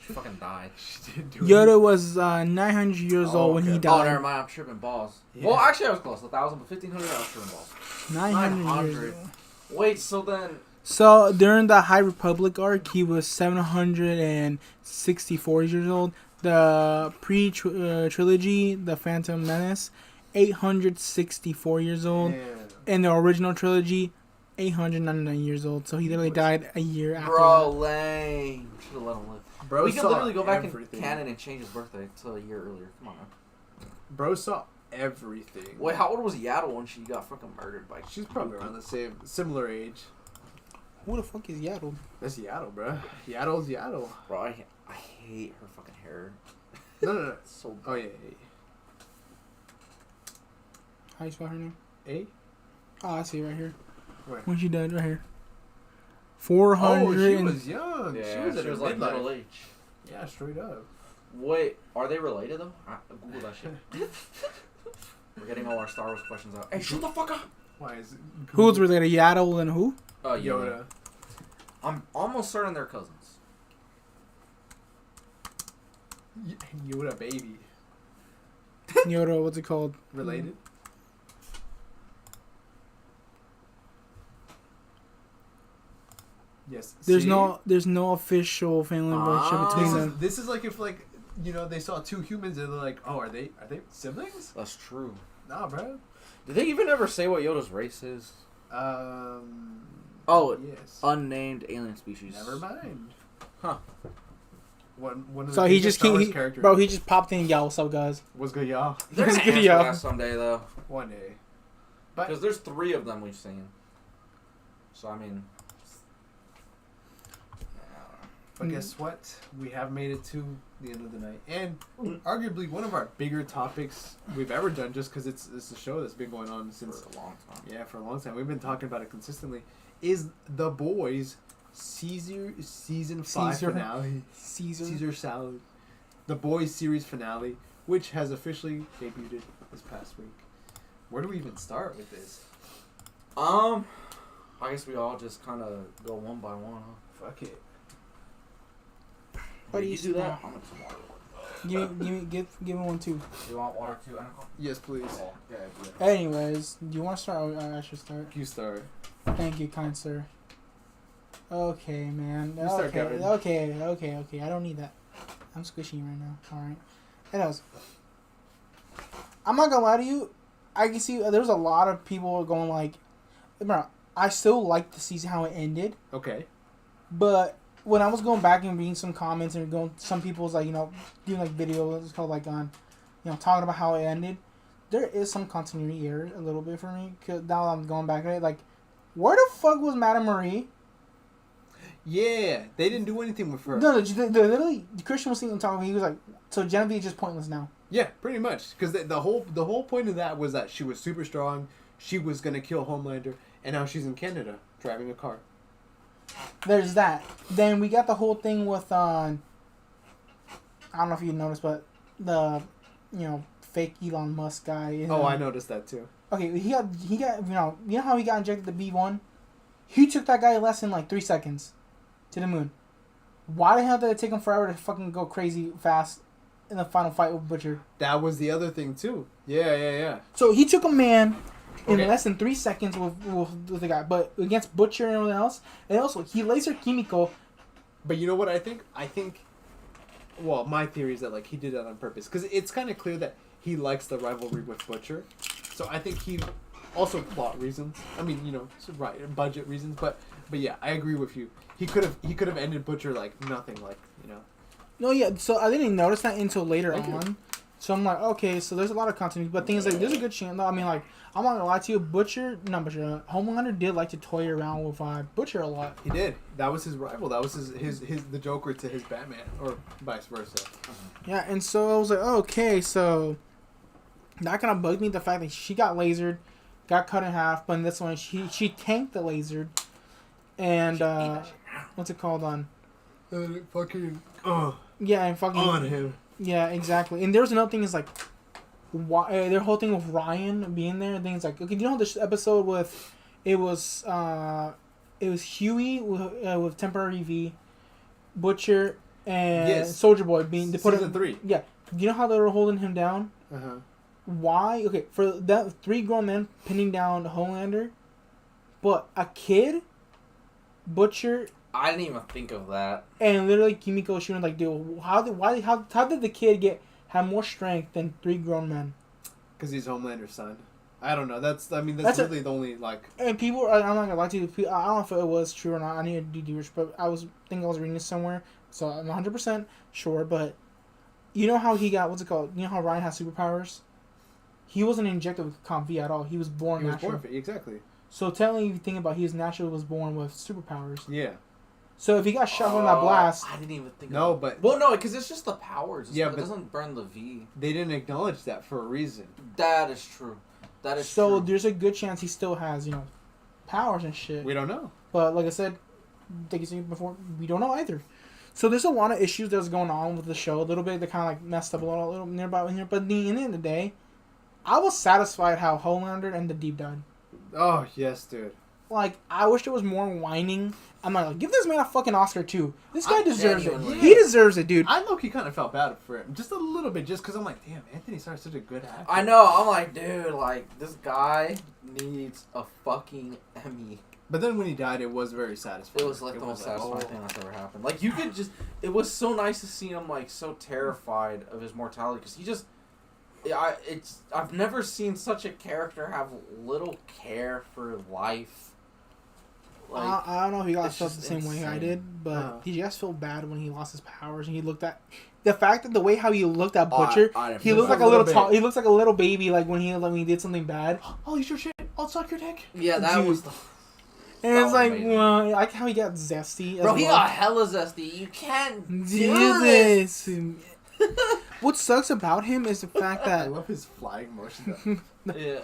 She fucking died. She didn't do Yoda was 900 years old when he okay. died. Oh, never mind. I'm tripping balls. Yeah. Well, actually, I was close. 1,000, but 1,500, I was tripping balls. 900 years old. Wait, so then... So during the High Republic arc, he was 764 years old. The pre-trilogy, The Phantom Menace, 864 years old. Yeah. In the original trilogy, 899 years old. So he literally died a year after. Bro, that. lame. Should have let him live. Bro We could saw literally go back everything. in canon and change his birthday to a year earlier. Come on, man. Bro saw everything. Wait, how old was Yaddle when she got fucking murdered by... She's probably around the similar age. Who the fuck is Yaddle? That's Yaddle, bro. Yaddle's Yaddle. Bro, I hate her fucking hair. No. So Oh, yeah. How you spell her name? A? Oh, I see it right here. Where? When she died, right here. Oh, 400. she was young. Yeah, she was at her like midlife. middle age. Yeah, straight up. Wait, are they related though? Google that shit. We're getting all our Star Wars questions out. Hey, shut the fuck up! Why is it? Who's related? Yaddle and who? Yoda. I'm almost certain they're cousins. Yoda baby. Yoda, what's it called? Related? Yes. There's See? no official family relationship between This them. is, this is like if like they saw two humans and they're like, oh, are they siblings? That's true. Nah, bro. Did they even ever say what Yoda's race is? Oh yes. Unnamed alien species. Never mind. Huh. One of the So he biggest just Star Wars came, characters he just popped in. Yeah, what's up, guys? was good, y'all. They're This gonna video. answer that someday though, One day. But because there's 3 of them we've seen. So I mean. But guess what? We have made it to the end of the night. And arguably one of our bigger topics we've ever done, just because it's a show that's been going on since... For a long time. Yeah, for a long time. We've been talking about it consistently. Is The Boys season 5 finale. Caesar Salad. The Boys series finale, which has officially debuted this past week. Where do we even start with this? I guess we all just kind of go one by one, huh? Fuck it. What do you you do that? smell? I'm gonna some water. Give me one too. You want water too, Anaco? Yes, please. Oh, yeah, Anyways, do you want to start? Or I should start. You start. Thank you, kind sir. Okay, man. You start, Kevin. Okay. I don't need that. I'm squishy right now. All right. Anyways, I'm not gonna lie to you. I can see there's a lot of people going like, bro, I still like the season how it ended, Okay. but when I was going back and reading some comments and going, some people's like doing like videos called like on, talking about how it ended. There is some continuity error a little bit for me. Cause now I'm going back at it, like, where the fuck was Madame Marie? Yeah, they didn't do anything with her. No, literally, Christian was sitting and talking. He was like, "So Genevieve is just pointless now." Yeah, pretty much. Because the whole point of that was that she was super strong. She was gonna kill Homelander, and now she's in Canada driving a car. There's that. Then we got the whole thing with I don't know if you noticed, but the fake Elon Musk guy. Oh, I noticed that too. Okay, he got you know how he got injected the B1? He took that guy less than like 3 seconds to the moon. Why the hell did it take him forever to fucking go crazy fast in the final fight with Butcher? That was the other thing too. Yeah. So he took a man in Okay. less than 3 seconds with the guy, but against Butcher and everyone else, and also he laser Kimiko. But you know what I think? Well, my theory is that like he did that on purpose because it's kind of clear that he likes the rivalry with Butcher. So I think he also plot reasons. I mean, right, budget reasons. But yeah, I agree with you. He could have ended Butcher like nothing, like. No, yeah. So I didn't notice that until later Thank you. on. So I'm like, okay, so there's a lot of continuity, but things like there's a good chance. I mean, like I'm not gonna lie to you, Homelander did like to toy around with Butcher a lot. He did. That was his rival. That was his the Joker to his Batman, or vice versa. Yeah, and so I was like, okay, so that kind of bugged me, the fact that she got lasered, got cut in half, but in this one she tanked the laser, and what's it called on? Fucking Yeah, and fucking on him. Yeah, exactly. And there's another thing is like, why their whole thing with Ryan being there and things like, okay, you know this episode with it was Huey with temporary V, Butcher and Soldier Boy being... Season 3. Yeah. You know how they were holding him down? Uh-huh. Why? Okay, for that 3 grown men pinning down Homelander, but a kid, Butcher... I didn't even think of that. And literally Kimiko shooting like, dude, how did the kid have more strength than 3 grown men? Because he's Homelander's son. I don't know. That's really the only, like... And people, I'm not gonna lie to you, I don't know if it was true or not. I need to do research, but I was reading this somewhere, so I'm 100% sure. But you know how he got, what's it called? You know how Ryan has superpowers? He wasn't injected with Comp V at all. He was born natural. Exactly. So technically, if you think about it, he naturally was born with superpowers. Yeah. So if he got shot from that blast... I didn't even think of that. Well, no, because it's just the powers. It doesn't burn the V. They didn't acknowledge that for a reason. That is true. So there's a good chance he still has, powers and shit. We don't know. But like I said, like you said before, we don't know either. So there's a lot of issues that's going on with the show. A little bit, they kind of like messed up a little nearby in here. But at the end of the day, I was satisfied how Homelander and the Deep died. Oh, yes, dude. Like, I wish there was more whining. I'm like, give this man a fucking Oscar, too. This guy deserves it. Yeah. He deserves it, dude. I low-key kind of felt bad for him. Just a little bit, just because I'm like, damn, Anthony Starr's such a good actor. I know. I'm like, dude, like, this guy needs a fucking Emmy. But then when he died, it was very satisfying. It was like the most satisfying thing that's ever happened. Like, you could just... It was so nice to see him, like, so terrified of his mortality. Because he just... I've never seen such a character have little care for life. Like, I don't know if he got felt the same way I did, but he just felt bad when he lost his powers and he looked at the fact that the way how he looked at Butcher, he looked like a little he looks like a little baby, like when he did something bad. Oh, you sure shit? I'll suck your dick. Yeah, that was the... And it's like, well, I like how he got zesty. Bro, he got hella zesty. You can't do this. What sucks about him is the fact that I love his flying motion. Yeah.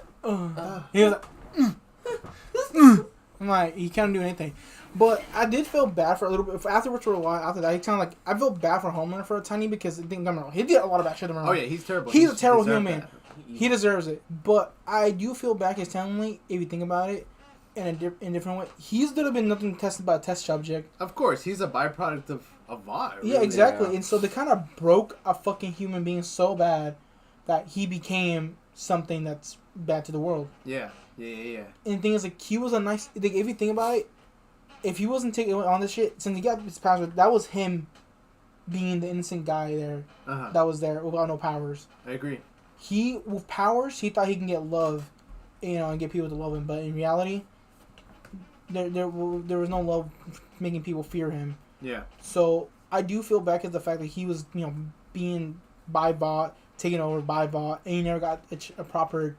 He was like, I'm like, he can't do anything. But I did feel bad for a little bit. Afterwards, for a while, after that, he kind of like, I felt bad for Homelander for a tiny because he did a lot of bad shit. Oh, yeah, he's terrible. He's a terrible human. He deserves it. But I do feel bad his family, if you think about it, in a different way. He's literally been nothing tested by a test subject. Of course, he's a byproduct of Vi. Really. Yeah, exactly. Yeah. And so they kind of broke a fucking human being so bad that he became something that's bad to the world. Yeah. Yeah. And the thing is, like, he was a nice... Like, if you think about it, if he wasn't taking on this shit, since he got his powers, that was him being the innocent guy there that was there without no powers. I agree. He, with powers, he thought he can get love, and get people to love him. But in reality, there was no love making people fear him. Yeah. So I do feel bad at the fact that he was, being by bot, taken over by bot, and he never got a proper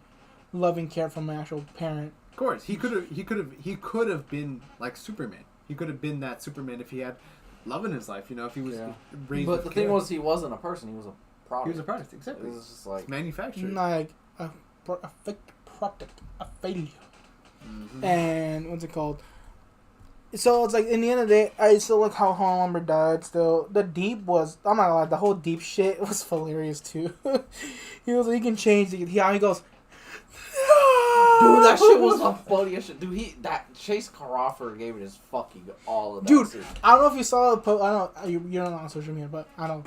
loving care from an actual parent. Of course, he could have been like Superman. He could have been that Superman if he had love in his life. If he was raised. But the thing was, he wasn't a person. He was a product. He was a product, exactly. It was just like it's manufactured, like a fake product, a failure. Mm-hmm. And what's it called? So it's like in the end of the day, I still like how Homelander died. Still, the Deep was, I'm not gonna lie, the whole Deep shit was hilarious too. he can change how he goes. Dude, that shit was the funniest shit. Dude, that Chase Crawford gave it his fucking all of that. Dude, I don't know if you saw the post. I don't know, you're not on social media, but I don't.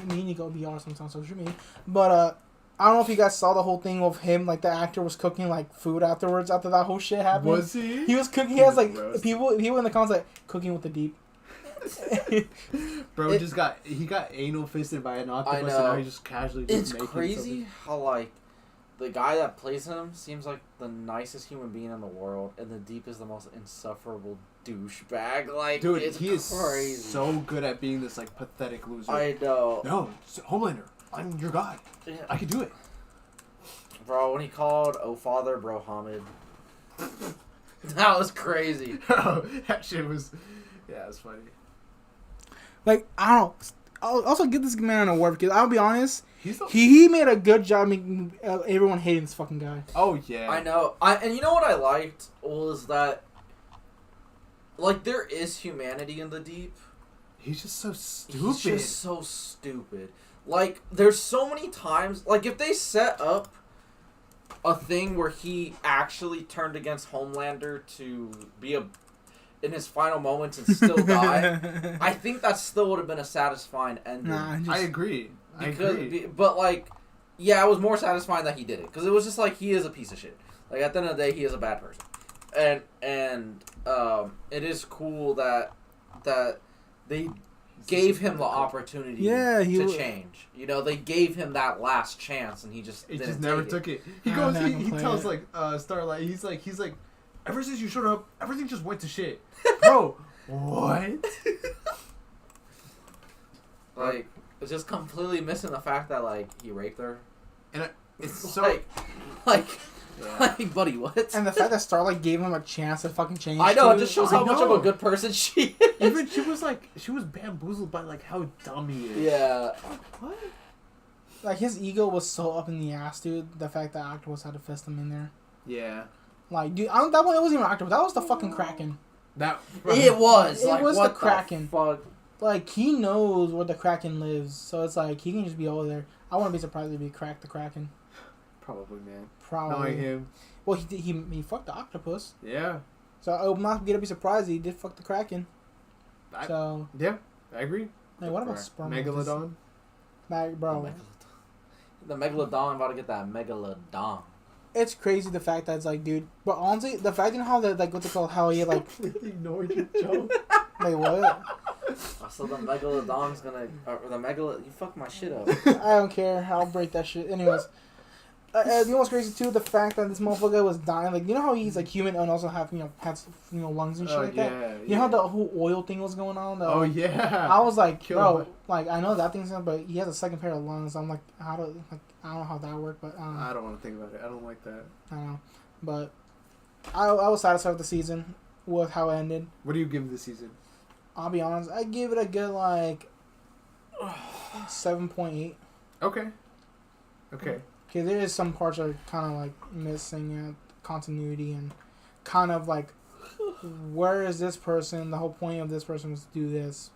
Me and Neco be awesome on social media. But I don't know if you guys saw the whole thing of him, like the actor was cooking like food afterwards after that whole shit happened. Was he? He was cooking. He has like people in the comments like cooking with the Deep. Bro, he got anal fisted by an octopus, and now he's just casually just making crazy something. How like the guy that plays him seems like the nicest human being in the world, and the Deep is the most insufferable douchebag. Like, dude, it's he is crazy. So good at being this like pathetic loser. I know. No, Homelander, I'm your god. Yeah. I can do it. Bro, when he called "Oh Father, Bro Hamid," that was crazy. Oh, that shit was, yeah, it was funny. Like, I don't. I'll also give this man an award because I'll be honest. He made a good job making everyone hating this fucking guy. Oh yeah, I know. And you know what I liked was that, like, there is humanity in the Deep. He's just so stupid. Like, there's so many times, like, if they set up a thing where he actually turned against Homelander to be in his final moments and still die, I think that still would have been a satisfying ending. I agree. But like, yeah, it was more satisfying that he did it because it was just like he is a piece of shit. Like at the end of the day, he is a bad person, and it is cool that they gave him the opportunity to change. You know, they gave him that last chance, and he just never took it. He goes, he tells like Starlight, he's like, ever since you showed up, everything just went to shit, bro. What? Like, it's just completely missing the fact that like he raped her, and it's so like, buddy, what? And the fact that Starlight gave him a chance to fucking change. I know, it just shows how much of a good person she is. Even she was bamboozled by like how dumb he is. Yeah. What? Like his ego was so up in the ass, dude. The fact that Octopus had to fist him in there. Yeah. Like, dude, that one, it wasn't even Octopus. That was the fucking Kraken. It was. It was what the Kraken. Fuck? Like, he knows where the Kraken lives, so it's like he can just be over there. I wouldn't be surprised if he cracked the Kraken. Probably, man. Probably. Knowing him. Well, he fucked the Octopus. Yeah. So I would not be surprised if he did fuck the Kraken. Yeah, I agree. Like, what about sperm? Megalodon? Bro. The Megalodon about to get that Megalodon. It's crazy the fact that it's like, dude. But honestly, the fact you know how like what's it called? How he like completely ignored your joke. Like what? So the Megalodon's gonna you fucked my shit up. I don't care. I'll break that shit. Anyways, you know what's crazy too? The fact that this motherfucker was dying. Like, you know how he's like human and also have has lungs and shit like that. You know how the whole oil thing was going on. I was like, bro, like I know that thing's but he has a second pair of lungs. I'm like, I don't know how that worked, but I don't want to think about it. I don't like that. I don't know, but I was satisfied with the season with how it ended. What do you give this season? I'll be honest, I give it a good like 7.8. Okay. Okay, there is some parts that are kind of like missing continuity and kind of like where is this person? The whole point of this person was to do this.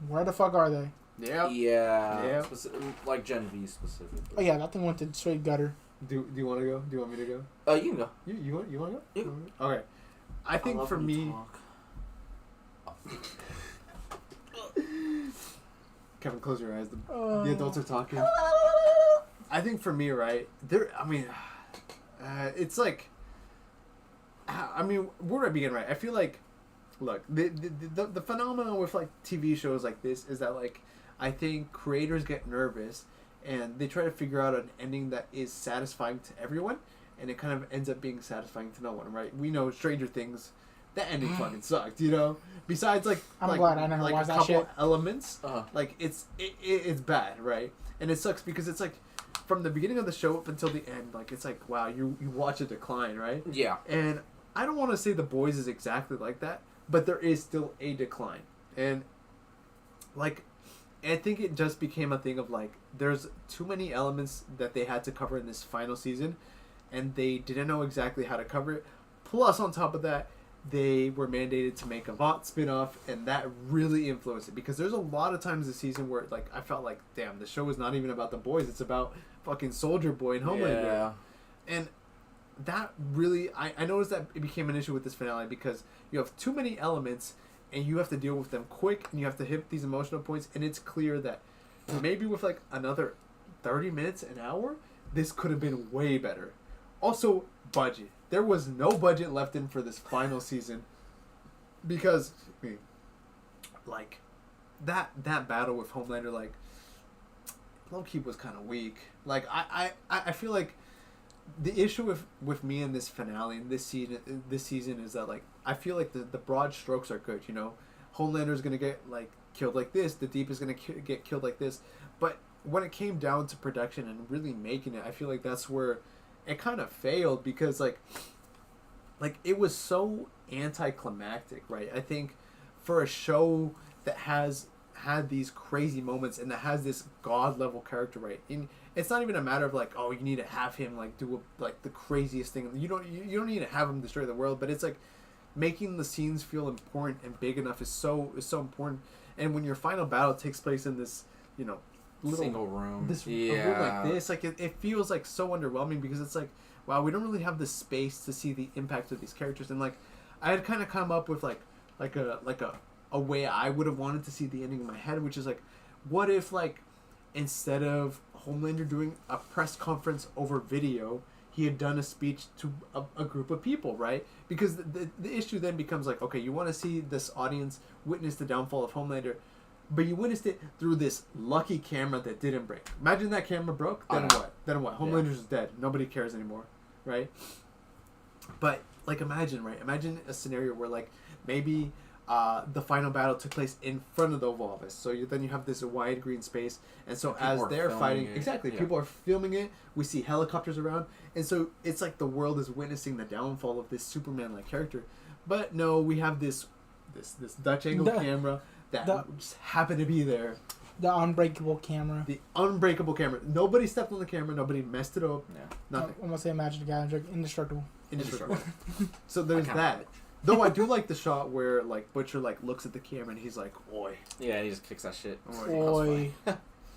Where the fuck are they? Yeah. Like Gen V specifically. Oh yeah, that thing went to straight gutter. Do you want to go? Do you want me to go? You can go. You want to go? Yeah. Okay. I think for me. Kevin, close your eyes. The adults are talking. I think for me, right there. I mean, it's like. I mean, where do I begin? Right. I feel like, look, the phenomenon with like TV shows like this is that like I think creators get nervous and they try to figure out an ending that is satisfying to everyone, and it kind of ends up being satisfying to no one. Right. We know Stranger Things. That ending fucking sucked, you know. Besides, I'm glad I never watched that shit. A couple elements, like it's bad, right? And it sucks because it's like from the beginning of the show up until the end, like it's like wow, you watch a decline, right? Yeah. And I don't want to say The Boys is exactly like that, but there is still a decline, and like I think it just became a thing of like there's too many elements that they had to cover in this final season, and they didn't know exactly how to cover it. Plus, on top of that, they were mandated to make a Vought spinoff, and that really influenced it because there's a lot of times this season where like I felt like, damn, the show is not even about the boys; it's about fucking Soldier Boy and Homelander. Yeah. And that really, I noticed that it became an issue with this finale because you have too many elements, and you have to deal with them quick, and you have to hit these emotional points, and it's clear that maybe with like another 30 minutes, an hour, this could have been way better. Also, budget. There was no budget left in for this final season because, like, that battle with Homelander, like, low-key was kind of weak. Like, I feel like the issue with me in this finale and this season is that, like, I feel like the broad strokes are good, you know? Homelander's going to get, like, killed like this. The Deep is going to get killed like this. But when it came down to production and really making it, I feel like that's where it kind of failed because like it was so anticlimactic, right? I think for a show that has had these crazy moments and that has this god level character, right? And it's not even a matter of like, oh, you need to have him like do like the craziest thing. You don't need to have him destroy the world, but it's like making the scenes feel important and big enough is so important. And when your final battle takes place in this, you know, little single room, a room like this, like it feels like so underwhelming because it's like, wow, we don't really have the space to see the impact of these characters. And like I had kind of come up with like a way I would have wanted to see the ending in my head, which is like, what if like instead of Homelander doing a press conference over video, he had done a speech to a group of people, right? Because the issue then becomes like, okay, you want to see this audience witness the downfall of Homelander, but you witnessed it through this lucky camera that didn't break. Imagine that camera broke, then what? Then what? Homelander's dead. Nobody cares anymore, right? But like imagine a scenario where like maybe the final battle took place in front of the Oval Office. So then you have this wide green space, and so as they're fighting, people are filming it. We see helicopters around, and so it's like the world is witnessing the downfall of this Superman-like character. But no, we have this Dutch angle camera that just happened to be there. The unbreakable camera. The unbreakable camera. Nobody stepped on the camera. Nobody messed it up. Yeah. Nothing. I'm gonna say Magic the Gathering, indestructible. So there's that. Though I do like the shot where like Butcher like looks at the camera and he's like, "Oi." Yeah, he just kicks that shit. Oi.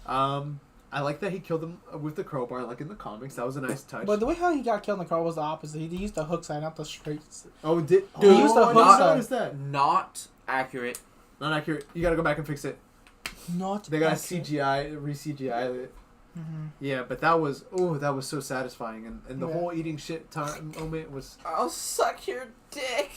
I like that he killed him with the crowbar, like in the comics. That was a nice touch. But the way how he got killed in the car was the opposite. He used the hook side, not the straight side. Oh, did Dude, he used the hook side. Notice that. Not accurate. Not accurate. You gotta go back and fix it. They got CGI, re-CGI it. Mm-hmm. Yeah, but that was so satisfying, and the whole eating shit time moment was. I'll suck your dick.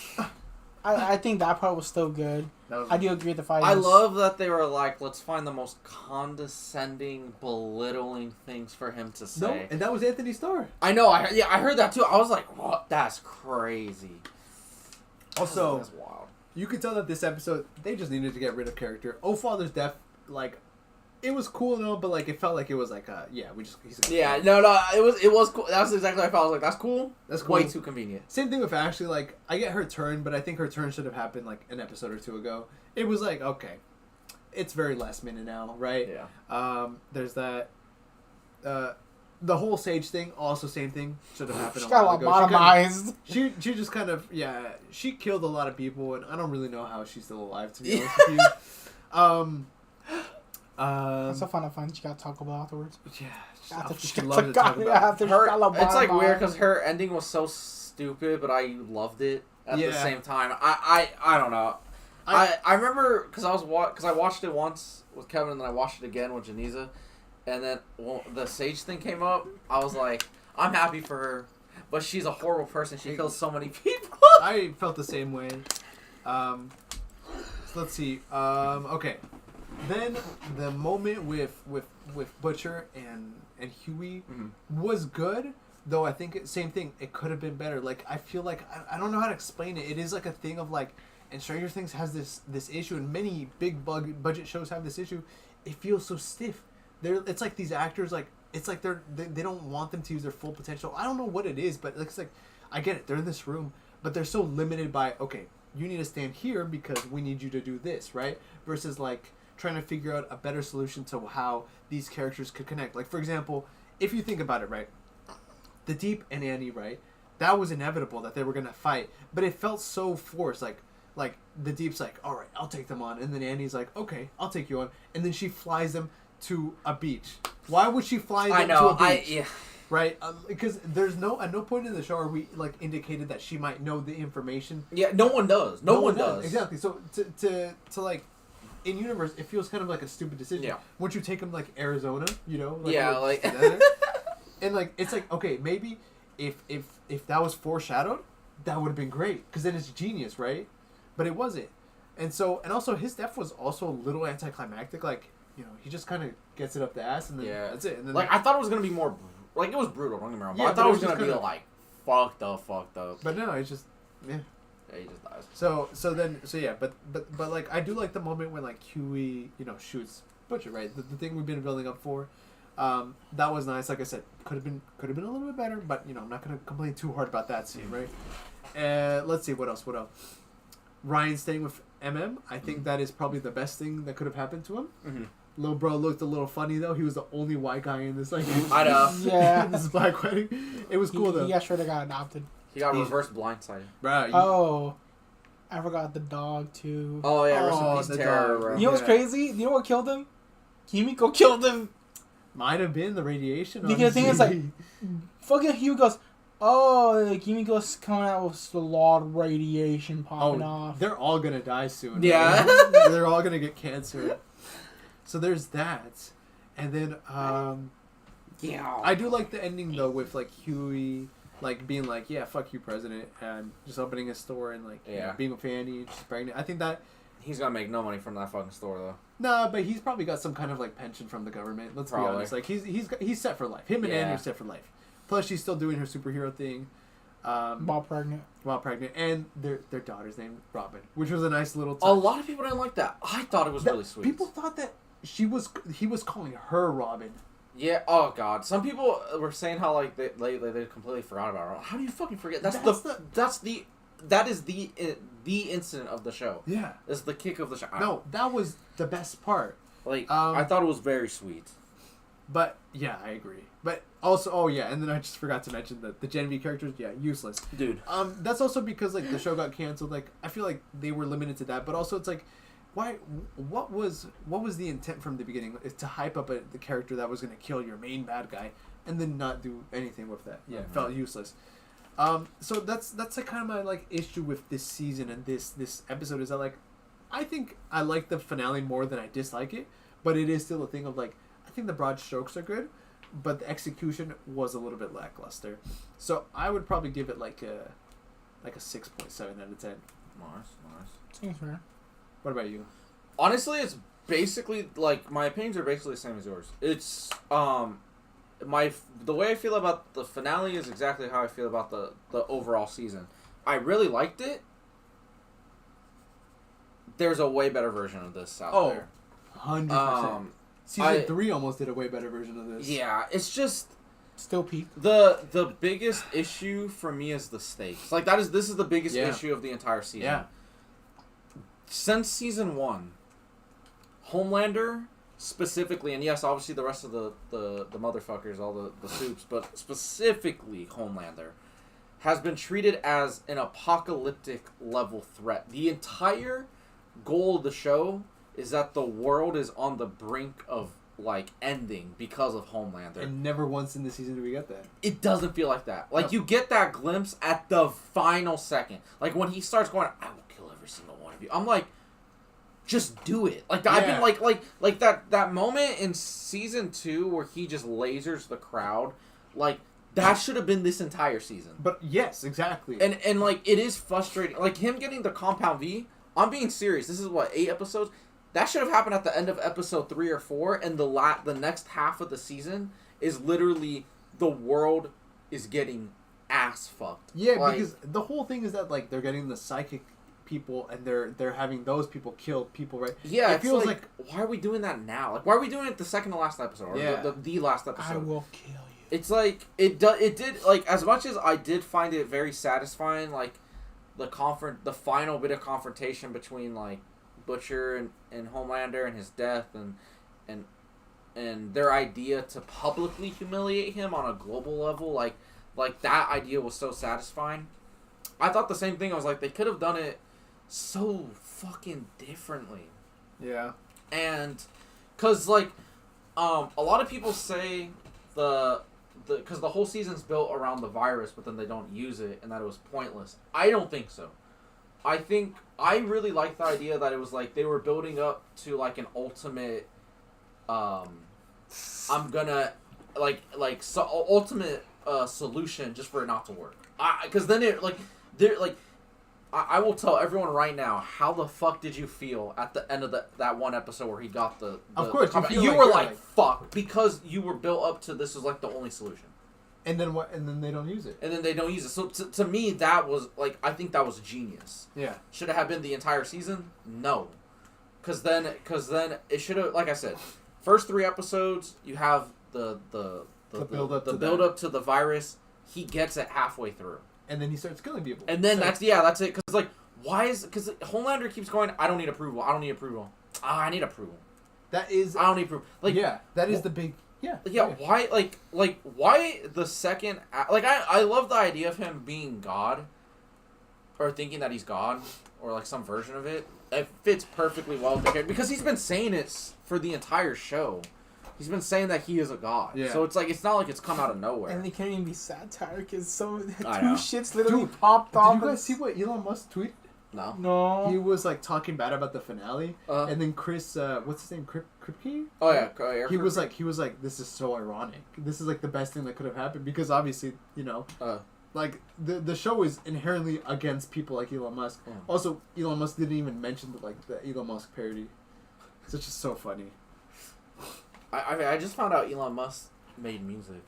I think that part was still good. I do agree with the fight. I love that they were like, let's find the most condescending, belittling things for him to say. No, and that was Anthony Starr. I know. I heard that too. I was like, what? That's crazy. Also, that's wild. You could tell that this episode they just needed to get rid of character. Oh, Father's death, like. It was cool and all, but like it felt like it was like it was cool. That's exactly what I felt. I was like, that's cool. That's cool. Way too convenient. Same thing with Ashley. Like I get her turn, but I think her turn should have happened like an episode or two ago. It was like okay, it's very last minute now, right? Yeah. There's that. The whole Sage thing, also same thing, should have happened. She got lobotomized. She just kind of she killed a lot of people, and I don't really know how she's still alive to be honest with you. That's so fun to find. She got Taco Bell afterwards. Yeah, after she loved to talk about. It's like weird because her ending was so stupid, but I loved it at the same time. I don't know. I remember because I watched it once with Kevin and then I watched it again with Janiza, and then the Sage thing came up. I was like, I'm happy for her, but she's a horrible person. She kills so many people. I felt the same way. So let's see. Okay. Then the moment with Butcher and Huey was good, though I think same thing. It could have been better. Like I feel like I don't know how to explain it. It is like a thing of like, and Stranger Things has this issue, and many big budget shows have this issue. It feels so stiff. It's like these actors like it's like they don't want them to use their full potential. I don't know what it is, but it's like I get it. They're in this room, but they're so limited by okay, you need to stand here because we need you to do this, right? Versus like. Trying to figure out a better solution to how these characters could connect. Like, for example, if you think about it, right? The Deep and Annie, right? That was inevitable that they were going to fight. But it felt so forced. Like the Deep's like, all right, I'll take them on. And then Annie's like, okay, I'll take you on. And then she flies them to a beach. Why would she fly them to a beach? Right? Because there's at no point in the show are we, like, indicated that she might know the information. Yeah, no one does. No one does. Exactly. So, to like... In universe, it feels kind of like a stupid decision. Yeah. Once you take them like Arizona, you know. Like, and like it's like okay, maybe if that was foreshadowed, that would have been great because then it's genius, right? But it wasn't, and also his death was also a little anticlimactic. Like he just kind of gets it up the ass and then that's it. And then I thought it was gonna be more like it was brutal. Don't get me wrong. But I thought it was gonna be like fucked up. But no, it's just Yeah, he just dies. So yeah, but like I do like the moment when like Huey, shoots Butcher, right? The thing we've been building up for. That was nice. Like I said, could have been a little bit better, but I'm not gonna complain too hard about that scene, right? Let's see what else. Ryan staying with I think that is probably the best thing that could have happened to him. Mm-hmm. Little bro looked a little funny though. He was the only white guy in this I know. Yeah. This black wedding. It was cool though. He got sure they got adopted. He got reverse blindsided. Bro, I forgot the dog too. Oh yeah, rest in peace, Terror. Bro. You know what's crazy? You know what killed him? Kimiko killed him. Might have been the radiation. Because the thing is like, fucking Hugh goes, Oh, Kimiko's coming out with a lot of radiation popping off. They're all gonna die soon. Yeah. Right? They're all gonna get cancer. So there's that. And then, Yeah. I do like the ending, though, with, like, Huey, like, being like, yeah, fuck you, President, and just opening his store and, like, you know, being with Fanny, she's pregnant. I think that... He's gonna make no money from that fucking store, though. Nah, but he's probably got some kind of, like, pension from the government. Let's be honest. Like, he's set for life. Him and Annie are set for life. Plus, she's still doing her superhero thing. While pregnant. And their daughter's named Robin, which was a nice little touch. A lot of people didn't like that. I thought it was really sweet. People thought that he was calling her Robin. Yeah. Oh God. Some people were saying how like they completely forgot about her. How do you fucking forget? That is the incident of the show. Yeah. That's the kick of the show. No, that was the best part. Like I thought it was very sweet. But yeah, I agree. But also, and then I just forgot to mention that the Genevieve characters, useless, dude. That's also because like the show got canceled. Like I feel like they were limited to that. But also, it's like, why? What was the intent from the beginning? Is to hype up the character that was going to kill your main bad guy, and then not do anything with that. Yeah, it felt useless. So that's like kind of my like issue with this season and this episode is that like, I think I like the finale more than I dislike it, but it is still a thing of like, I think the broad strokes are good, but the execution was a little bit lackluster. So I would probably give it like a 6.7 out of 10. Nice. Seems fair. What about you? Honestly, it's basically like my opinions are basically the same as yours. It's the way I feel about the finale is exactly how I feel about the overall season. I really liked it. There's a way better version of this out there. 100%. Season 3 almost did a way better version of this. Yeah, it's just still peak. The biggest issue for me is the stakes. Like this is the biggest issue of the entire season. Yeah. Since season 1, Homelander specifically, and yes, obviously the rest of the motherfuckers, all the soups, but specifically Homelander, has been treated as an apocalyptic level threat. The entire goal of the show is that the world is on the brink of like ending because of Homelander. And never once in the season do we get that. It doesn't feel like that. Like you get that glimpse at the final second. Like when he starts going, I will kill every single one of you. I'm like, just do it. Like I've been like that moment in season 2 where he just lasers the crowd. Like that should have been this entire season. But yes, exactly. And like it is frustrating. Like him getting the Compound V. I'm being serious. This is what 8 episodes. That should have happened at the end of episode 3 or 4, and the next half of the season is literally the world is getting ass fucked. Yeah, like, because the whole thing is that like they're getting the psychic people and they're having those people kill people, right? Yeah, it feels like why are we doing that now? Like why are we doing it the second to last episode or the last episode? I will kill you. It's like it did like as much as I did find it very satisfying, like the final bit of confrontation between like Butcher and Homelander and his death and their idea to publicly humiliate him on a global level, like that idea was so satisfying. I thought the same thing. I was like, they could have done it so fucking differently. Yeah. And because like a lot of people say because the whole season's built around the virus, but then they don't use it, and that it was pointless. I don't think so. I really like the idea that it was like they were building up to like an ultimate, ultimate solution just for it not to work. Because then it like they're like. I will tell everyone right now, how the fuck did you feel at the end of that one episode where he got the of course, you were like, fuck, because you were built up to this is like the only solution. And then what? And then they don't use it. And then they don't use it. So to me, that was like, I think that was genius. Yeah. Should it have been the entire season? No. Because then it should have, like I said, first 3 episodes, you have the build up to the virus. He gets it halfway through. And then he starts killing people. And then that's it. Because like, because Homelander keeps going, I don't need approval. I need approval. I need approval. That is. I don't need approval. Like, yeah, that is the big. Yeah. Yeah. Why? Like why the second? Like I love the idea of him being God, or thinking that he's God, or like some version of it. It fits perfectly well with the character because he's been saying it for the entire show. He's been saying that he is a god. Yeah. So it's like it's not like it's come out of nowhere. And they can't even be satire because two I know. shits literally Dude, popped off. Did you guys see what Elon Musk tweeted? No. No. He was like talking bad about the finale, and then Chris, what's his name, Kripke? Oh yeah. He was like, this is so ironic. This is like the best thing that could have happened because obviously, you know, like the show is inherently against people like Elon Musk. Also, Elon Musk didn't even mention the Elon Musk parody. It's just so funny. I just found out Elon Musk made music.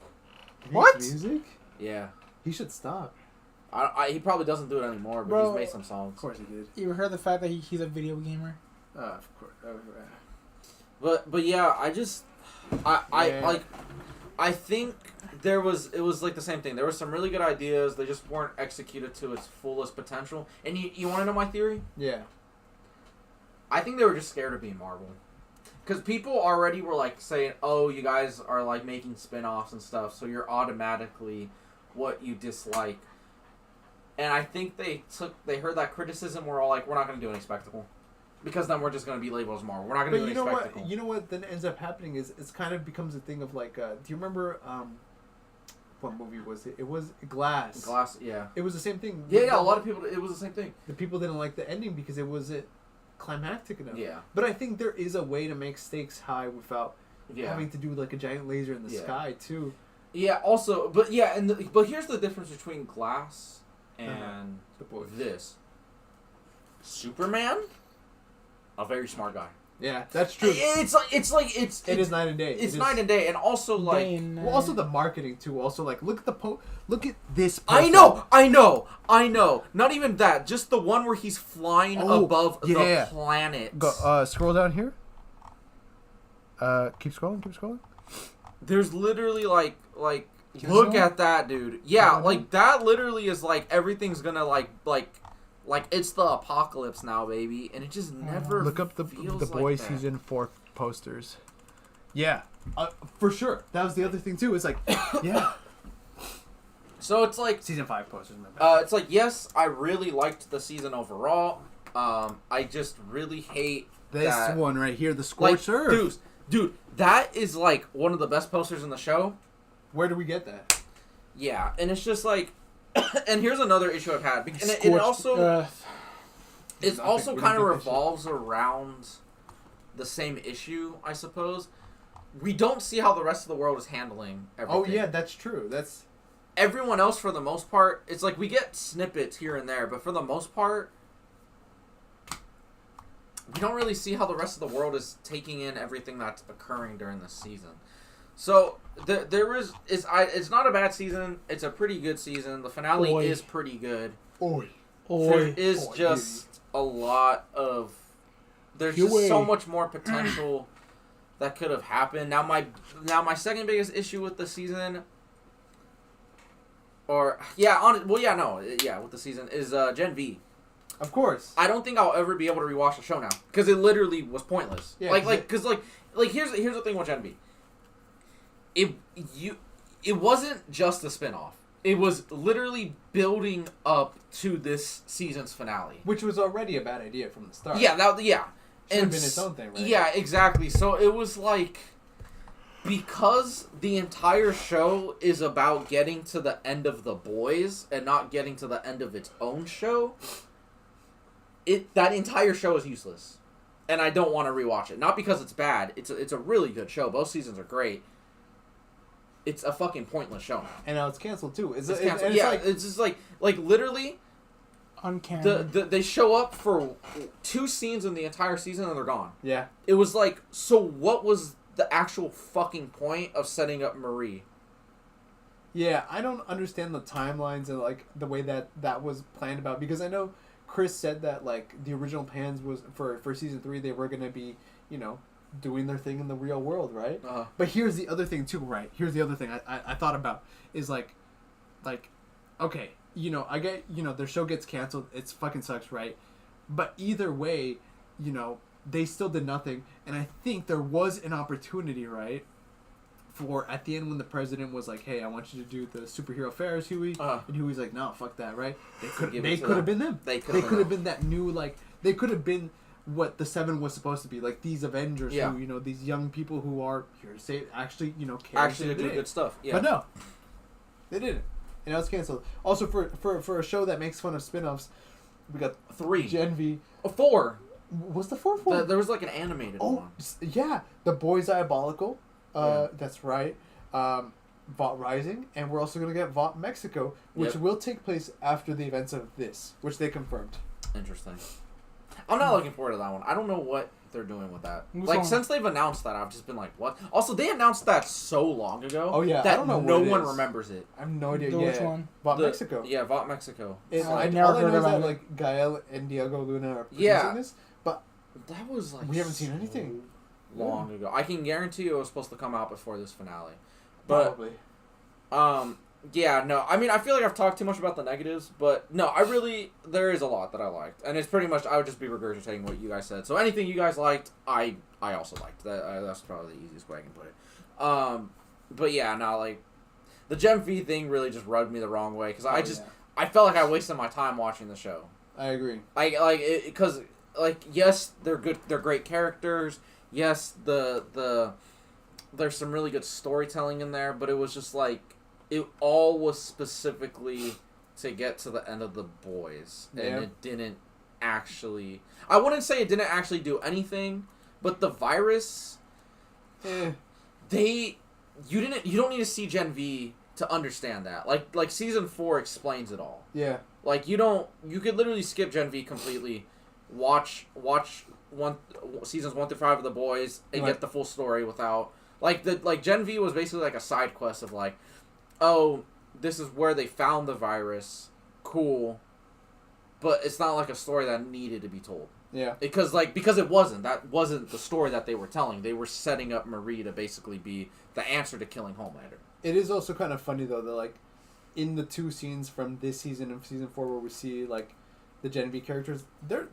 What? Music? Yeah. He should stop. He probably doesn't do it anymore, but Bro, he's made some songs. Of course he did. You heard the fact that he's a video gamer? Of course. But yeah, I think it was like the same thing. There were some really good ideas. They just weren't executed to its fullest potential. And you want to know my theory? Yeah. I think they were just scared of being Marvel. Because people already were like saying, oh, you guys are like making spin-offs and stuff, so you're automatically what you dislike. And I think they heard that criticism, we're all like, we're not going to do any spectacle. Because then we're just going to be labeled as Marvel. We're not going to do any spectacle. You know what then ends up happening is it's kind of becomes a thing of like, do you remember, what movie was it? It was Glass. Glass, yeah. It was the same thing. Yeah, a lot of people, it was the same thing. The people didn't like the ending because it wasn't climactic enough. Yeah. But I think there is a way to make stakes high without Yeah. having to do like a giant laser in the sky too. Yeah, also, but yeah, but here's the difference between Glass and this. Superman, a very smart guy. Yeah, that's true. It is night and day. It's night and day, and also like well, also the marketing too. Also like look at look at this. I know. Not even that. Just the one where he's flying above the planet. Go scroll down here. Keep scrolling. There's literally like look at that, dude. Yeah, like that literally is like everything's gonna like it's the apocalypse now, baby, and it just never look up the Boys like season 4 posters. Yeah, for sure. That was the other thing too. It's like yeah. So it's like season 5 posters. It's like yes, I really liked the season overall. I just really hate this one right here, the Scorched Earth. Dude, that is like one of the best posters in the show. Where do we get that? Yeah, and it's just like, and here's another issue I've had, and it also, it also kind of revolves around the same issue, I suppose. We don't see how the rest of the world is handling everything. Oh yeah, that's true. That's everyone else for the most part. It's like we get snippets here and there, but for the most part, we don't really see how the rest of the world is taking in everything that's occurring during this season. So it's not a bad season. It's a pretty good season. The finale is pretty good. There is just a lot of there's just so much more potential that could have happened. Now my second biggest issue with the season, with the season is Gen V. Of course. I don't think I'll ever be able to rewatch the show now because it literally was pointless. Yeah, here's the thing with Gen V. It wasn't just a spinoff. It was literally building up to this season's finale, which was already a bad idea from the start. Yeah, should have been its own thing, right? Yeah, exactly. So it was like because the entire show is about getting to the end of The Boys and not getting to the end of its own show. That entire show is useless, and I don't want to rewatch it. Not because it's bad. It's a really good show. Both seasons are great. It's a fucking pointless show now. And now it's canceled too. It's canceled. It's just like literally uncanny. They show up for 2 scenes in the entire season and they're gone. Yeah. It was like, so what was the actual fucking point of setting up Marie? Yeah, I don't understand the timelines and like the way that was planned about, because I know Chris said that like the original plans was for season 3 they were gonna be, doing their thing in the real world, right? Uh-huh. But here's the other thing too, right? Here's the other thing I thought about is like, okay, I get, their show gets canceled. It fucking sucks, right? But either way, they still did nothing. And I think there was an opportunity, right? For at the end when the president was like, hey, I want you to do the superhero fairs, Huey. And Huey's like, no, fuck that, right? They could have been them. They could have been that new, like, they could have been what the Seven was supposed to be, like these Avengers Yeah. who, you know, these young people who are here to save, actually, you know, care Actually to do save the good day. stuff. Yeah. But no, they didn't. And now it's canceled. Also, for a show that makes fun of spin-offs, we got 3. Gen V. 4. What's the fourth one? There was like an animated one. Yeah, The Boys Diabolical. Yeah. That's right. Vought Rising, and we're also gonna get Vought Mexico, which will take place after the events of this, which they confirmed. Interesting. I'm not looking forward to that one. I don't know what they're doing with that. Which like one? since they've announced that, I've just been like, what? Also, they announced that so long ago. Oh, yeah, I that don't know no what it one is. remembers it. I have no idea. Which Yeah, one? Vought The- Mexico. Yeah, Vought Mexico. And I I never all I heard know is about that it. like Gael and Diego Luna are producing Yeah. this, but That was like we haven't seen anything. long ago. I can guarantee you it was supposed to come out before this finale. But Probably. yeah, no. I mean, I feel like I've talked too much about the negatives, but no, there is a lot that I liked, and it's pretty much I would just be regurgitating what you guys said. So anything you guys liked, I also liked. That's probably the easiest way I can put it. But yeah, no, like the Gen V thing really just rubbed me the wrong way because I felt like I wasted my time watching the show. I agree. Because yes, they're good. They're great characters. Yes, there's some really good storytelling in there, but it was just like it all was specifically to get to the end of The Boys, and it didn't actually. I wouldn't say it didn't actually do anything, but the virus. You don't need to see Gen V to understand that. Like season 4 explains it all. Yeah. Like you could literally skip Gen V completely, watch seasons 1 through 5 of The Boys and get the full story without Gen V was basically like a side quest of like, oh, this is where they found the virus, cool, but it's not like a story that needed to be told. Yeah. Because it wasn't the story that they were telling. They were setting up Marie to basically be the answer to killing Homelander. It is also kind of funny though that like in the 2 scenes from this season and season 4 where we see like the Gen V characters, they're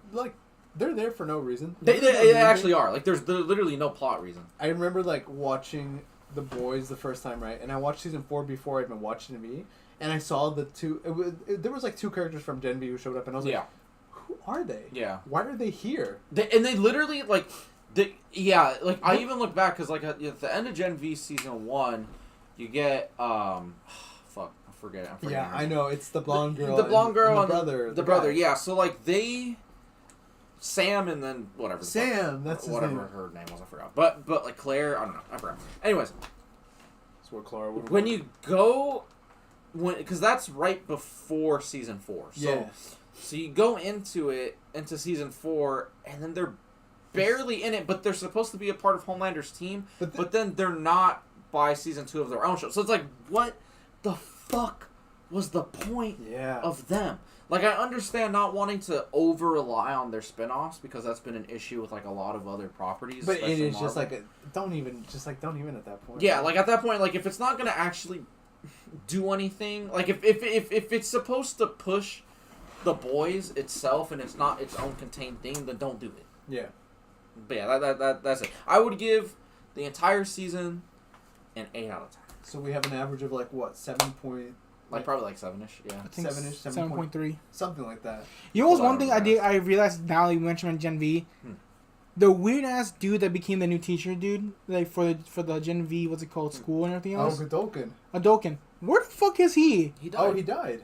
there for no reason. They actually are. Like there's literally no plot reason. I remember like watching The Boys the first time, right? And I watched season 4 before I'd been watching V, and I saw the 2. There was like 2 characters from Gen V who showed up, and I was like, who are they? Yeah. Why are they here? They literally I even look back because at the end of Gen V season 1, you get fuck, I forget it. I'm forgetting her I name. know it's the blonde girl. The blonde girl and the brother. Yeah, so like Sam and then whatever. Sam, that's his whatever name. her name was, I forgot. But like Claire, I don't know, I forgot. Anyways, That's what Clara would when you go, because that's right before season 4. So, so you go into season 4, and then they're barely in it, but they're supposed to be a part of Homelander's team. But then they're not by season 2 of their own show. So it's like, what the fuck was the point of them? Like, I understand not wanting to over-rely on their spin-offs because that's been an issue with, like, a lot of other properties. But it is Marvel. just like, don't even at that point. Yeah, like, at that point, like, if it's not going to actually do anything, like, if it's supposed to push The Boys itself and it's not its own contained thing, then don't do it. Yeah. But yeah, that's it. I would give the entire season an 8 out of 10. So we have an average of, like, what, 7 point... Like, probably like 7-ish, yeah. I think 7-ish, 7.3. Something like that. You know what's Hold one on, thing I realized now that you mentioned Gen V? The weird ass dude that became the new teacher dude, like for the Gen V, what's it called, school and everything else? Adolkin. Where the fuck is he? He died. Oh, he died.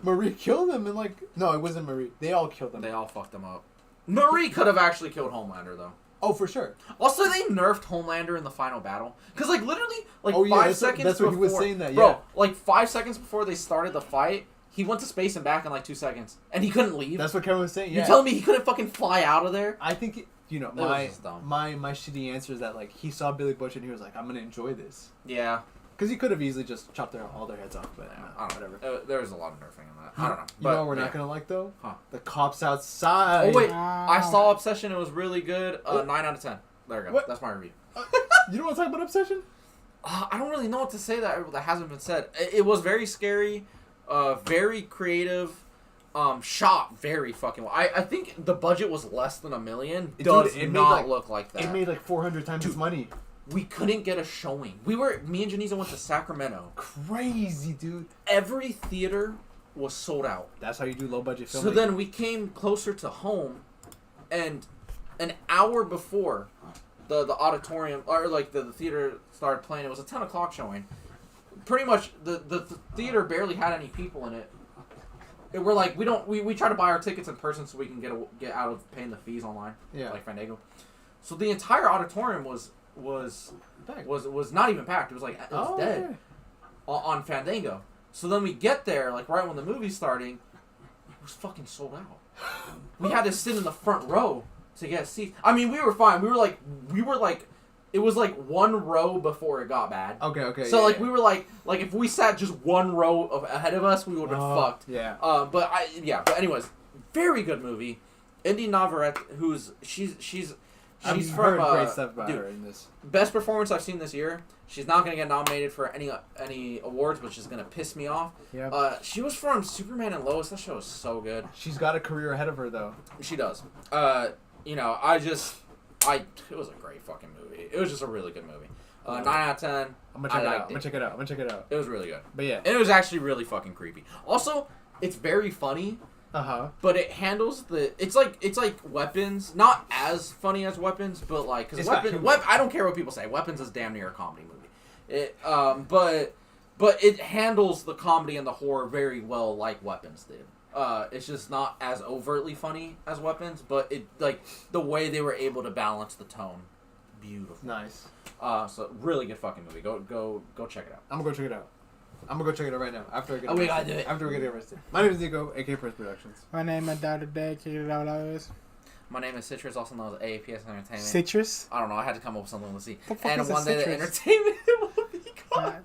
Marie killed him and like... No, it wasn't Marie. They all killed him. They all fucked him up. Marie could have actually killed Homelander, though. Oh, for sure. Also, they nerfed Homelander in the final battle. Because, like, literally, like, 5 seconds that's before... what he was saying that, Bro, like, 5 seconds before they started the fight, he went to space and back in, like, 2 seconds. And he couldn't leave. That's what Kevin was saying, yeah. You're telling me he couldn't fucking fly out of there? I think, my shitty answer is that, like, he saw Billy Butcher and he was like, I'm going to enjoy this. Yeah. Because he could have easily just chopped all their heads off, but I don't know. whatever. There's a lot of nerfing in that. I don't know. You know what we're not going to like, though? Huh. The cops outside. Oh, wait. I saw Obsession. It was really good. 9 out of 10. There we go. What? That's my review. You don't want to talk about Obsession? I don't really know what to say that hasn't been said. It was very scary, very creative, shot very fucking well. I think the budget was less than $1 million. It not look like that. It made like 400 times its money. We couldn't get a showing. Me and Janiza went to Sacramento. Crazy, dude. Every theater was sold out. That's how you do low budget filming. So then we came closer to home, And an hour before the auditorium or like the theater started playing, it was a 10 o'clock showing. Pretty much the theater barely had any people in it. And we're like, we try to buy our tickets in person so we can get out of paying the fees online. Yeah. Like Fandango. So the entire auditorium was not even packed. It was like it was dead. Okay. On Fandango. So then we get there, like right when the movie's starting, it was fucking sold out. We had to sit in the front row to get seats. I mean, we were fine. We were like, it was like one row before it got bad. Okay. So like we were like if we sat just one row ahead of us, we would have been fucked. Yeah. But anyways, very good movie. Indy Navarrete, she's I've from heard great stuff about her in this. best performance I've seen this year. She's not gonna get nominated for any awards, which is gonna piss me off. Yeah. She was from Superman and Lois. That show is so good. She's got a career ahead of her though. She does. It was a great fucking movie. It was just a really good movie. 9 out of 10. I'm gonna check it out. It was really good. But yeah. And it was actually really fucking creepy. Also, it's very funny. But it handles it's like Weapons, not as funny as Weapons, but like because I don't care what people say. Weapons is damn near a comedy movie. But it handles the comedy and the horror very well, like Weapons did. It's just not as overtly funny as Weapons, but it like the way they were able to balance the tone, beautiful. Nice. So really good fucking movie. Go check it out. I'm gonna go check it out. I'm gonna go check it out right now after I get we gotta do it. After we get arrested. My name is Neco, aka Prince Productions. My name is Dr. Day. Check it out, always. My name is Citrus, also known as AAPS Entertainment. Citrus? I don't know. I had to come up with something to see. The fuck And is a one day the citrus? entertainment will be gone.